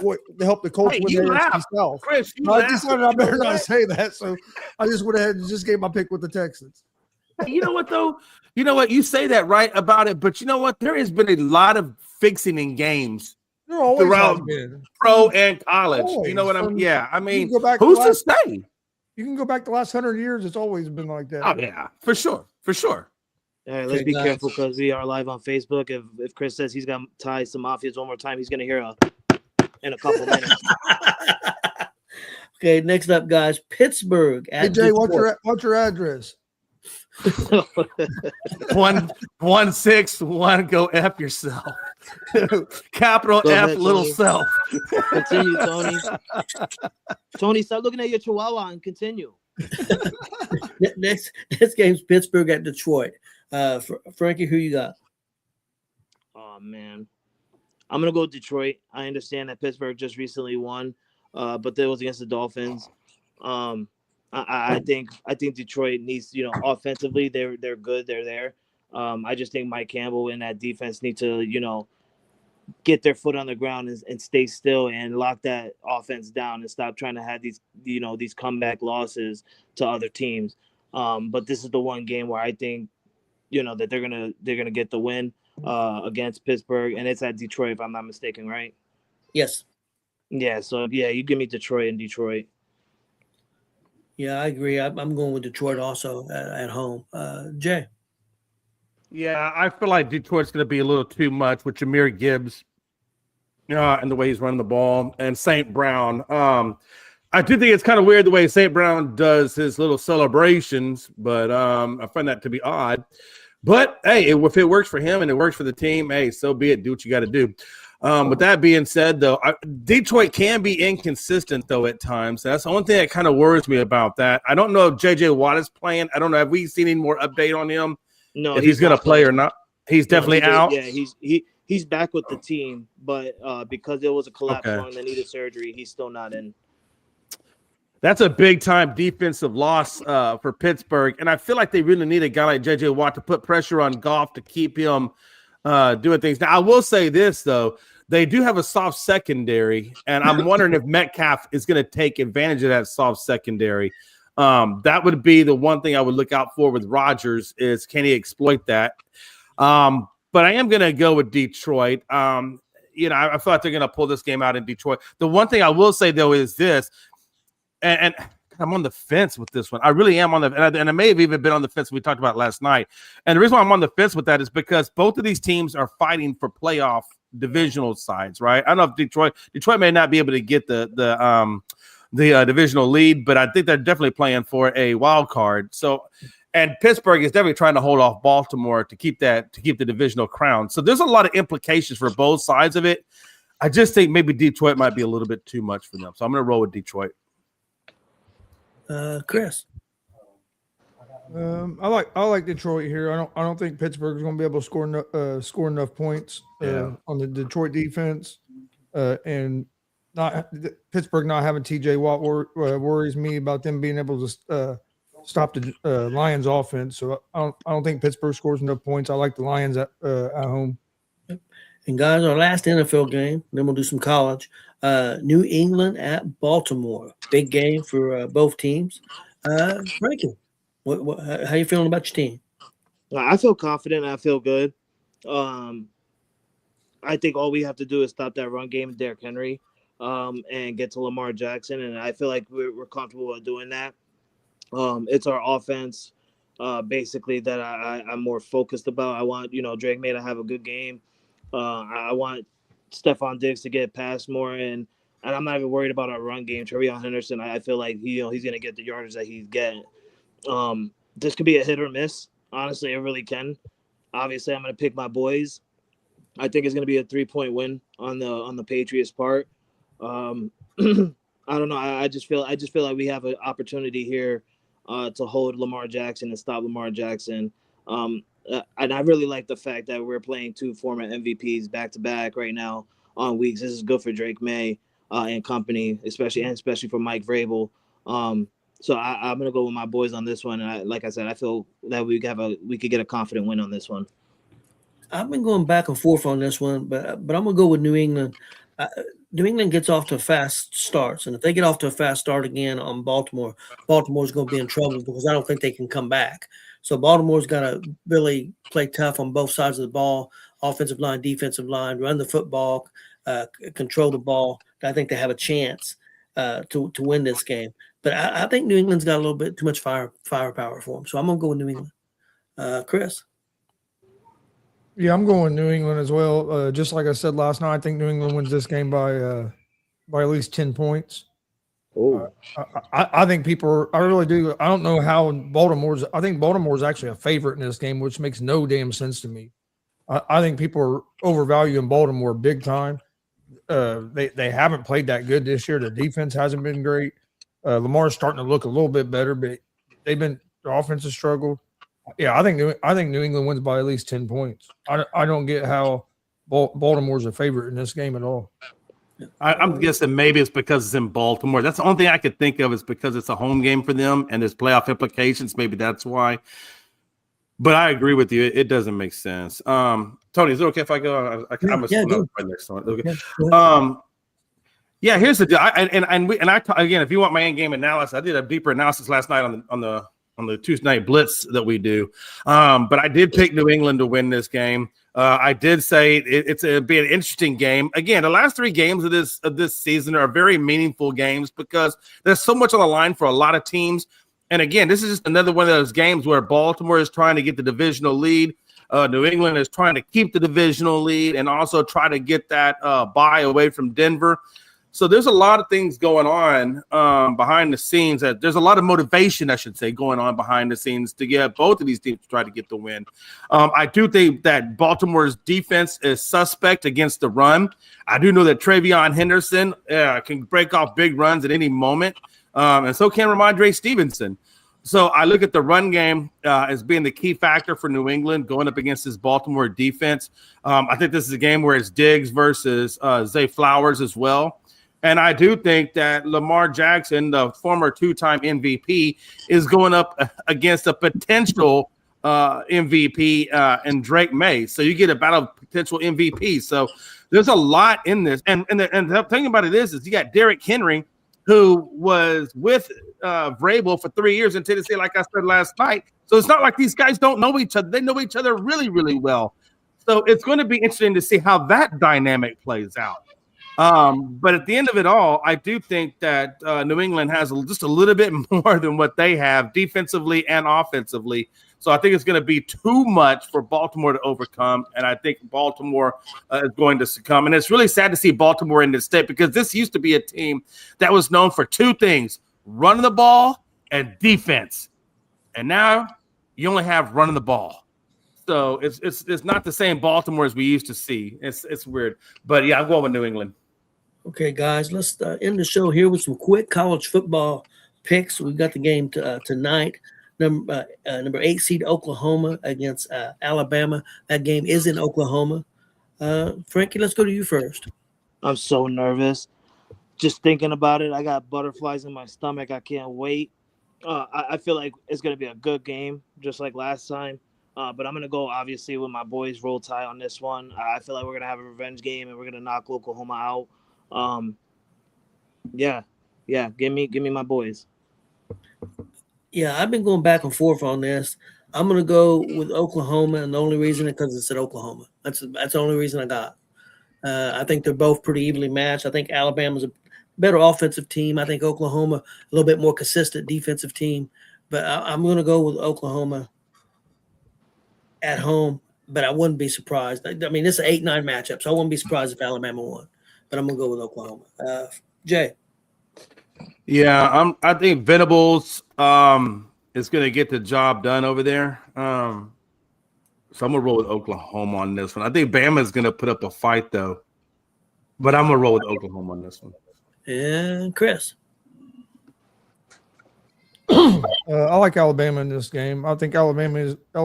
To help the Colts Hey, win you the AFC laughed. South. Chris, you I laughed. decided I You know better not what? say that, so I just went ahead and just gave my pick with the Texans. Hey, you know what though? You know what? You say that right about it, but you know what? There has been a lot of fixing in games There always throughout has been. pro and college. Always. You know what I'm? Yeah, I You mean, can go back who's the to last, say? you can go back the last 100 years. It's always been like that. Oh yeah, for sure, for sure. All right, let's Okay, be guys. careful because we are live on Facebook. If Chris says he's got ties to mafias one more time, he's gonna hear in a couple minutes. Okay, next up, guys, Pittsburgh Hey at Jay, Detroit. what's your address? 161. Go F yourself. Capital Go F, ahead, little Tony. self. Continue, Tony. Tony, stop looking at your chihuahua and continue. Next game's Pittsburgh at Detroit. Frankie, who you got? Oh man, I'm gonna go with Detroit. I understand that Pittsburgh just recently won, but that was against the Dolphins. I think Detroit needs, offensively they're good. They're there. I just think Mike Campbell and that defense need to, get their foot on the ground and stay still and lock that offense down and stop trying to have these comeback losses to other teams. But this is the one game where I think, that they're gonna get the win against Pittsburgh, and it's at Detroit if I'm not mistaken, right? Yes. Yeah. So yeah, you give me Detroit and Detroit. Yeah, I agree. I'm going with Detroit also at home. Jay. Yeah, I feel like Detroit's going to be a little too much with Jahmyr Gibbs and the way he's running the ball, and St. Brown. I do think it's kind of weird the way St. Brown does his little celebrations, but I find that to be odd. But, hey, if it works for him and it works for the team, hey, so be it. Do what you got to do. With that being said, though, Detroit can be inconsistent, though, at times. That's the only thing that kind of worries me about that. I don't know if J.J. Watt is playing. I don't know. Have we seen any more update on him? No, if he's going to play or not. He's definitely out. Yeah, he's back with the team, but because there was a collapse lung that needed surgery, he's still not in. That's a big-time defensive loss for Pittsburgh, and I feel like they really need a guy like J.J. Watt to put pressure on Goff to keep him doing things. Now, I will say this, though. They do have a soft secondary, and I'm wondering if Metcalf is going to take advantage of that soft secondary. That would be the one thing I would look out for with Rodgers is can he exploit that? But I am going to go with Detroit. I feel like they're going to pull this game out in Detroit. The one thing I will say, though, is this, and I'm on the fence with this one. I really am on the and I may have even been on the fence we talked about last night. And the reason why I'm on the fence with that is because both of these teams are fighting for playoff divisional sides, right? I don't know if Detroit may not be able to get the divisional lead, but I think they're definitely playing for a wild card. So, and Pittsburgh is definitely trying to hold off Baltimore to keep the divisional crown. So there's a lot of implications for both sides of it. I just think maybe Detroit might be a little bit too much for them. So I'm going to roll with Detroit. Chris. I like Detroit here. I don't think Pittsburgh is going to be able to score enough points on the Detroit defense, and Pittsburgh not having T.J. Watt worries me about them being able to stop the Lions offense. So I don't think Pittsburgh scores enough points. I like the Lions at home. And guys, our last NFL game, then we'll do some college. New England at Baltimore. Big game for both teams. Frankie, how you feeling about your team? I feel confident. I feel good. I think all we have to do is stop that run game, Derrick Henry, and get to Lamar Jackson. And I feel like we're comfortable with doing that. It's our offense, basically, that I'm more focused about. I want, Drake May to have a good game. I want Stephon Diggs to get past more, and I'm not even worried about our run game. TreVeyon Henderson, I feel like he's going to get the yardage that he's getting. This could be a hit or miss. Honestly, it really can. Obviously, I'm going to pick my boys. I think it's going to be a 3-point win on the Patriots' part. I don't know. I just feel like we have an opportunity here to hold Lamar Jackson and stop Lamar Jackson. And I really like the fact that we're playing two former MVPs back to back right now on weeks. This is good for Drake May and company, especially for Mike Vrabel. So I'm gonna go with my boys on this one. And like I said, I feel that we could get a confident win on this one. I've been going back and forth on this one, but I'm gonna go with New England. New England gets off to fast starts, and if they get off to a fast start again on Baltimore, Baltimore's going to be in trouble because I don't think they can come back. So Baltimore's got to really play tough on both sides of the ball, offensive line, defensive line, run the football, control the ball. I think they have a chance to win this game. But I think New England's got a little bit too much firepower for them. So I'm gonna go with New England. Chris. Yeah, I'm going New England as well. Just like I said last night, I think New England wins this game by at least 10 points. Oh, I think I really do. I don't know how I think Baltimore's actually a favorite in this game, which makes no damn sense to me. I think people are overvaluing Baltimore big time. They haven't played that good this year. The defense hasn't been great. Lamar's starting to look a little bit better, but their offense has struggled. Yeah, I think New England wins by at least 10 points. I don't get how Baltimore's a favorite in this game at all. I'm guessing maybe it's because it's in Baltimore. That's the only thing I could think of is because it's a home game for them and there's playoff implications. Maybe that's why. But I agree with you. It doesn't make sense. Tony, is it okay if I go? I'm right next to it. Okay. Yeah, here's the deal. Again, if you want my end game analysis, I did a deeper analysis last night on the Tuesday night blitz that we do. But I did pick New England to win this game. I did say it'd be an interesting game. Again, the last 3 games of this season are very meaningful games because there's so much on the line for a lot of teams. And again, this is just another one of those games where Baltimore is trying to get the divisional lead. New England is trying to keep the divisional lead and also try to get that bye away from Denver. So there's a lot of things going on behind the scenes. There's a lot of motivation, I should say, going on behind the scenes to get both of these teams to try to get the win. I do think that Baltimore's defense is suspect against the run. I do know that Travion Henderson can break off big runs at any moment, and so can Ramondre Stevenson. So I look at the run game as being the key factor for New England going up against this Baltimore defense. I think this is a game where it's Diggs versus Zay Flowers as well. And I do think that Lamar Jackson, the former 2-time MVP, is going up against a potential MVP and Drake May. So you get a battle of potential MVP. So there's a lot in this. And the thing about it is you got Derrick Henry, who was with Vrabel for 3 years in Tennessee, like I said last night. So it's not like these guys don't know each other. They know each other really, really well. So it's going to be interesting to see how that dynamic plays out. But at the end of it all, I do think that New England has just a little bit more than what they have defensively and offensively. So I think it's going to be too much for Baltimore to overcome. And I think Baltimore is going to succumb. And it's really sad to see Baltimore in this state because this used to be a team that was known for 2 things, running the ball and defense. And now you only have running the ball. So it's not the same Baltimore as we used to see. It's weird. But, yeah, I'm going with New England. Okay, guys, let's end the show here with some quick college football picks. We've got the game tonight. Number 8 seed Oklahoma against Alabama. That game is in Oklahoma. Frankie, let's go to you first. I'm so nervous. Just thinking about it, I got butterflies in my stomach. I can't wait. I feel like it's going to be a good game, just like last time. But I'm going to go, obviously, with my boys Roll Tide on this one. I feel like we're going to have a revenge game, and we're going to knock Oklahoma out. Yeah, give me my boys. Yeah, I've been going back and forth on this. I'm going to go with Oklahoma, and the only reason is because it's at Oklahoma. That's the only reason I got. I think they're both pretty evenly matched. I think Alabama's a better offensive team. I think Oklahoma a little bit more consistent defensive team. But I'm going to go with Oklahoma at home, but I wouldn't be surprised. I mean, it's an 8-9 matchup, so I wouldn't be surprised if Alabama won. But I'm going to go with Oklahoma. Jay. Yeah, I think Venables is going to get the job done over there. So I'm going to roll with Oklahoma on this one. I think Bama is going to put up a fight, though. But I'm going to roll with Oklahoma on this one. And Chris. I like Alabama in this game. I think Alabama is a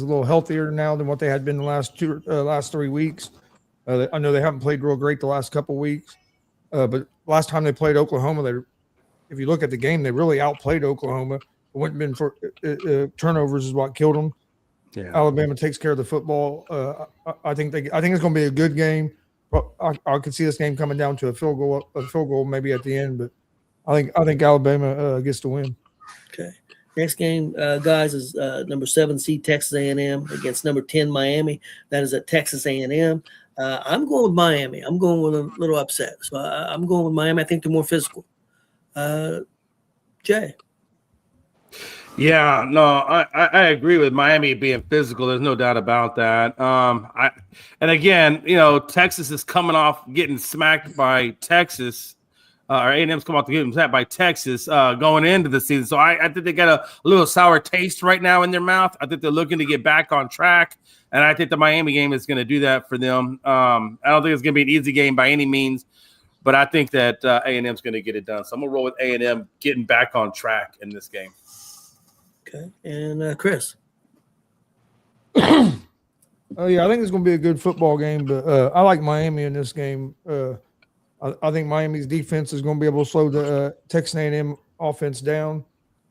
little healthier now than what they had been the last 3 weeks. I know they haven't played real great the last couple weeks, but last time they played Oklahoma, if you look at the game, they really outplayed Oklahoma. It wouldn't have been for turnovers is what killed them. Yeah. Alabama takes care of the football. I think it's going to be a good game. I could see this game coming down to a field goal maybe at the end, but I think Alabama gets the win. Okay. Next game, guys, is number 7 seed Texas A&M against number 10 Miami. That is at Texas A&M. I'm going with Miami. I'm going with a little upset, so I'm going with Miami. I think they're more physical. Jay. Yeah, no, I agree with Miami being physical. There's no doubt about that. And again, Texas is coming off getting smacked by Texas, or A&M's come off to getting smacked by Texas going into the season. So I think they got a little sour taste right now in their mouth. I think they're looking to get back on track, and I think the Miami game is going to do that for them. I don't think it's going to be an easy game by any means, but I think that A&M's going to get it done. So I'm going to roll with A&M getting back on track in this game. Okay, and Chris. Yeah, I think it's going to be a good football game, but I like Miami in this game. I think Miami's defense is going to be able to slow the Texas A&M offense down,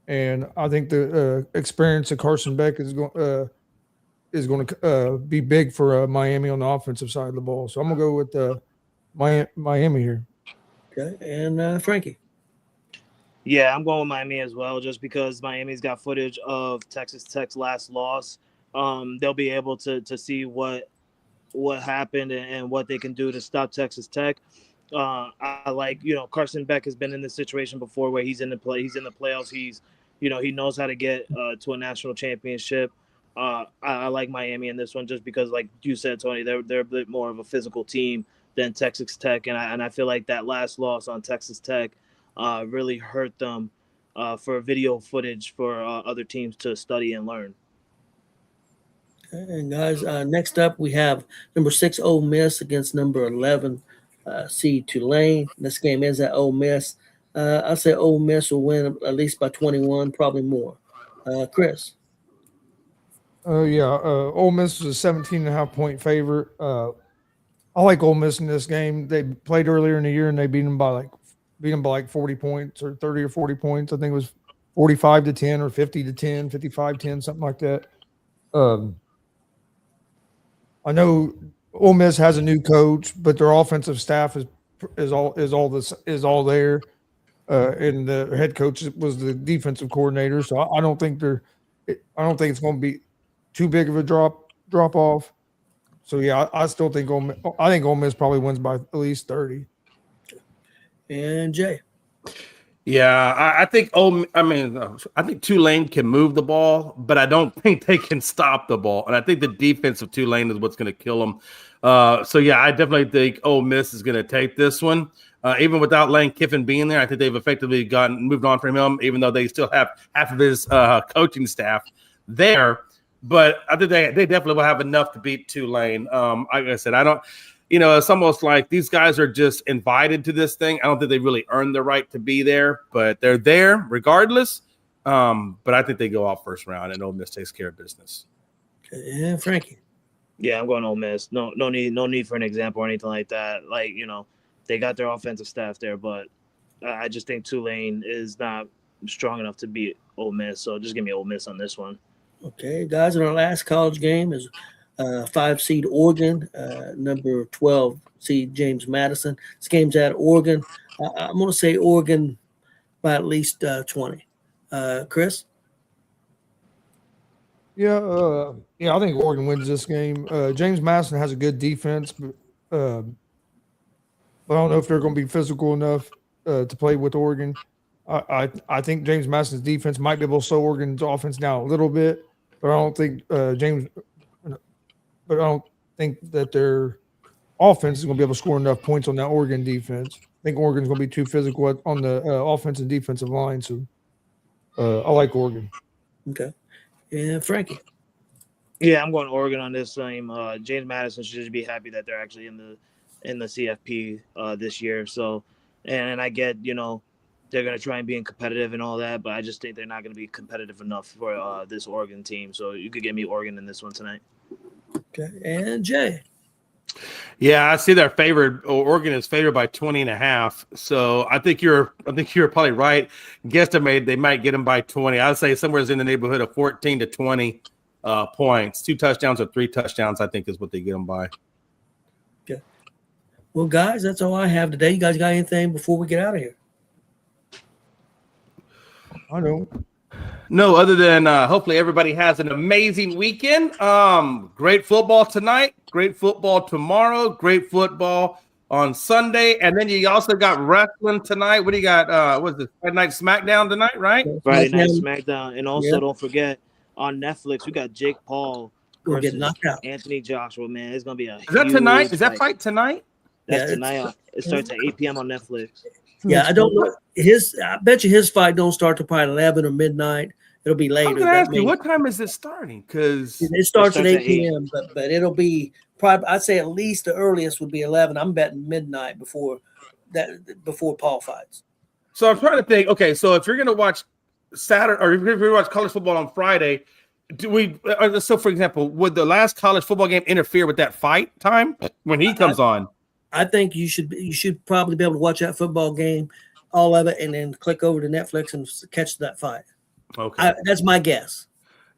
and I think the experience of Carson Beck is going to be big for Miami on the offensive side of the ball. So I'm going to go with Miami here. Okay, and Frankie. Yeah, I'm going with Miami as well, just because Miami's got footage of Texas Tech's last loss. They'll be able to see what happened and what they can do to stop Texas Tech. I like, Carson Beck has been in this situation before where he's in the playoffs. He knows how to get to a national championship. I like Miami in this one just because, like you said, Tony, they're a bit more of a physical team than Texas Tech, and I feel like that last loss on Texas Tech really hurt them for video footage for other teams to study and learn. And guys, next up we have number 6 Ole Miss against number 11 seed Tulane. This game is at Ole Miss. I'll say Ole Miss will win at least by 21, probably more. Chris. Ole Miss is a 17.5 point favorite. I like Ole Miss in this game. They played earlier in the year and they beat them by like 40 points or 30 or 40 points. I think it was 45-10 or 50-10, 55-10, something like that. I know Ole Miss has a new coach, but their offensive staff is all there. And the head coach was the defensive coordinator, so I don't think it's going to be too big of a drop off. So yeah, I still think Ole Miss probably wins by at least 30. And Jay. Yeah, I think Tulane can move the ball, but I don't think they can stop the ball. And I think the defense of Tulane is what's going to kill them. So yeah, I definitely think Ole Miss is going to take this one. Even without Lane Kiffin being there, I think they've effectively moved on from him, even though they still have half of his coaching staff there. But I think they definitely will have enough to beat Tulane. Like I said, it's almost like these guys are just invited to this thing. I don't think they really earned the right to be there, but they're there regardless. But I think they go off first round, and Ole Miss takes care of business. Yeah, Frankie. Yeah, I'm going Ole Miss. No need for an example or anything like that. Like, they got their offensive staff there, but I just think Tulane is not strong enough to beat Ole Miss. So just give me Ole Miss on this one. Okay, guys, and our last college game is 5 seed Oregon, number 12 seed James Madison. This game's at Oregon. I'm going to say Oregon by at least 20. Chris? Yeah, I think Oregon wins this game. James Madison has a good defense, but I don't know if they're going to be physical enough to play with Oregon. I think James Madison's defense might be able to slow Oregon's offense down a little bit, but I don't think I don't think that their offense is going to be able to score enough points on that Oregon defense. I think Oregon's going to be too physical on the offensive and defensive line, so I like Oregon. Okay. And Frankie? Yeah, I'm going Oregon on this game. James Madison should just be happy that they're actually in the CFP this year. So, and I get, they're going to try and be competitive and all that, but I just think they're not going to be competitive enough for this Oregon team. So you could get me Oregon in this one tonight. Okay. And Jay? Yeah, I see they're favored. Oregon is favored by 20.5. So I think you're probably right. Guesstimate they might get them by 20. I'd say somewhere in the neighborhood of 14 to 20 points. 2 touchdowns or 3 touchdowns, I think, is what they get them by. Okay. Well, guys, that's all I have today. You guys got anything before we get out of here? I don't. No, other than hopefully everybody has an amazing weekend. Great football tonight, great football tomorrow, great football on Sunday, and then you also got wrestling tonight. What do you got? What's this? Friday Night SmackDown tonight, right? Friday Night SmackDown, and also don't forget on Netflix we got Jake Paul We'll get versus knocked out. Anthony Joshua. Man, it's gonna be a. Is that tonight? Is that fight tonight? That's tonight. It starts at 8 p.m. on Netflix. Yeah, I don't know. I bet you his fight don't start till probably 11 or midnight. It'll be later. I'm gonna ask you, what time is it starting? Because it starts at 8 p.m. But it'll be probably, I'd say at least the earliest would be 11. I'm betting midnight before Paul fights. So I'm trying to think. Okay, so if you're gonna watch Saturday or if you're gonna watch college football on Friday, do we? So for example, would the last college football game interfere with that fight time when he comes on? I think you should probably be able to watch that football game, all of it, and then click over to Netflix and catch that fight. Okay, that's my guess.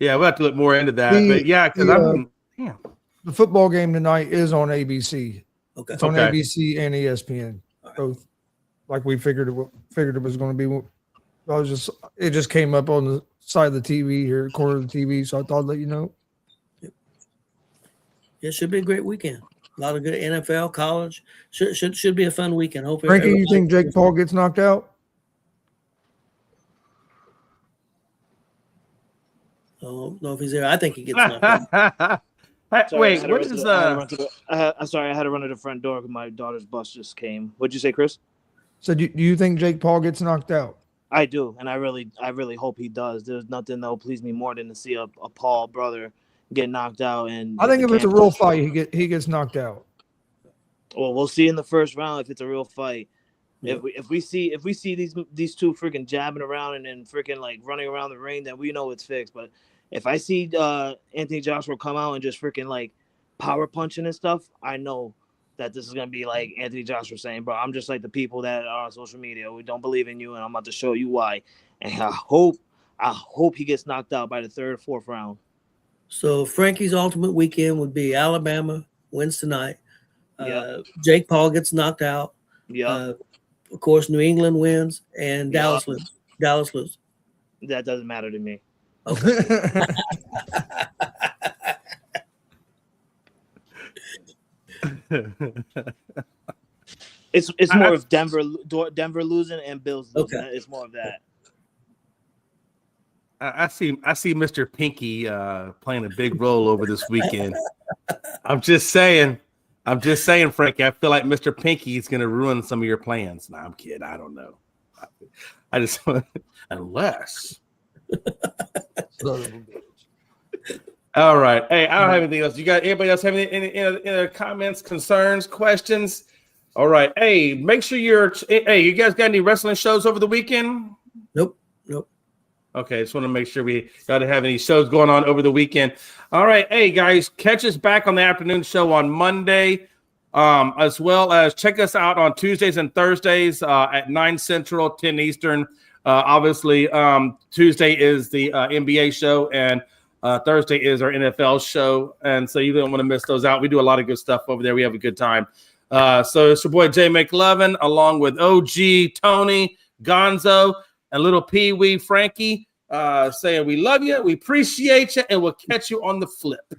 Yeah, we'll have to look more into that. But yeah, because the football game tonight is on ABC. Okay, it's on ABC and ESPN. Both, like we figured it was going to be. It just came up on the side of the TV here, corner of the TV, so I thought I'd let you know. It should be a great weekend. A lot of good NFL, college. Should be a fun weekend. Hopefully, Frankie, you think Jake Paul gets knocked out? I don't know if he's there. I think he gets knocked out. Wait, what is sorry, I had to run to the front door because my daughter's bus just came. What'd you say, Chris? So do you think Jake Paul gets knocked out? I do, and I really hope he does. There's nothing that will please me more than to see a Paul brother get knocked out. And I think if it's a real fight, he gets knocked out. Well, we'll see in the first round if it's a real fight. Yeah. If we see these two freaking jabbing around and then freaking like running around the ring, then we know it's fixed. But if I see Anthony Joshua come out and just freaking like power punching and stuff, I know that this is gonna be like Anthony Joshua saying, "Bro, I'm just like the people that are on social media. We don't believe in you, and I'm about to show you why." And I hope he gets knocked out by the 3rd or 4th round. So Frankie's ultimate weekend would be Alabama wins tonight. Jake Paul gets knocked out. Yeah. Of course, New England wins and Dallas loses. Dallas loses. That doesn't matter to me. Okay. It's more of Denver losing and Bills losing. Okay. It's more of that. I see Mr. Pinky playing a big role over this weekend. I'm just saying, Frankie. I feel like Mr. Pinky is going to ruin some of your plans. No, I'm kidding. I don't know. I just unless. All right. Hey, I don't have anything else. You got anybody else have any comments, concerns, questions? All right. Hey, make sure you guys got any wrestling shows over the weekend? Nope. Okay, just want to make sure we got to have any shows going on over the weekend. All right. Hey, guys, catch us back on the afternoon show on Monday, as well as check us out on Tuesdays and Thursdays at 9 Central, 10 Eastern. Obviously, Tuesday is the NBA show, and Thursday is our NFL show. And so you don't want to miss those out. We do a lot of good stuff over there. We have a good time. So it's your boy, Jay McLovin, along with OG, Tony, Gonzo, and little Pee Wee Frankie, saying we love you, we appreciate you, and we'll catch you on the flip.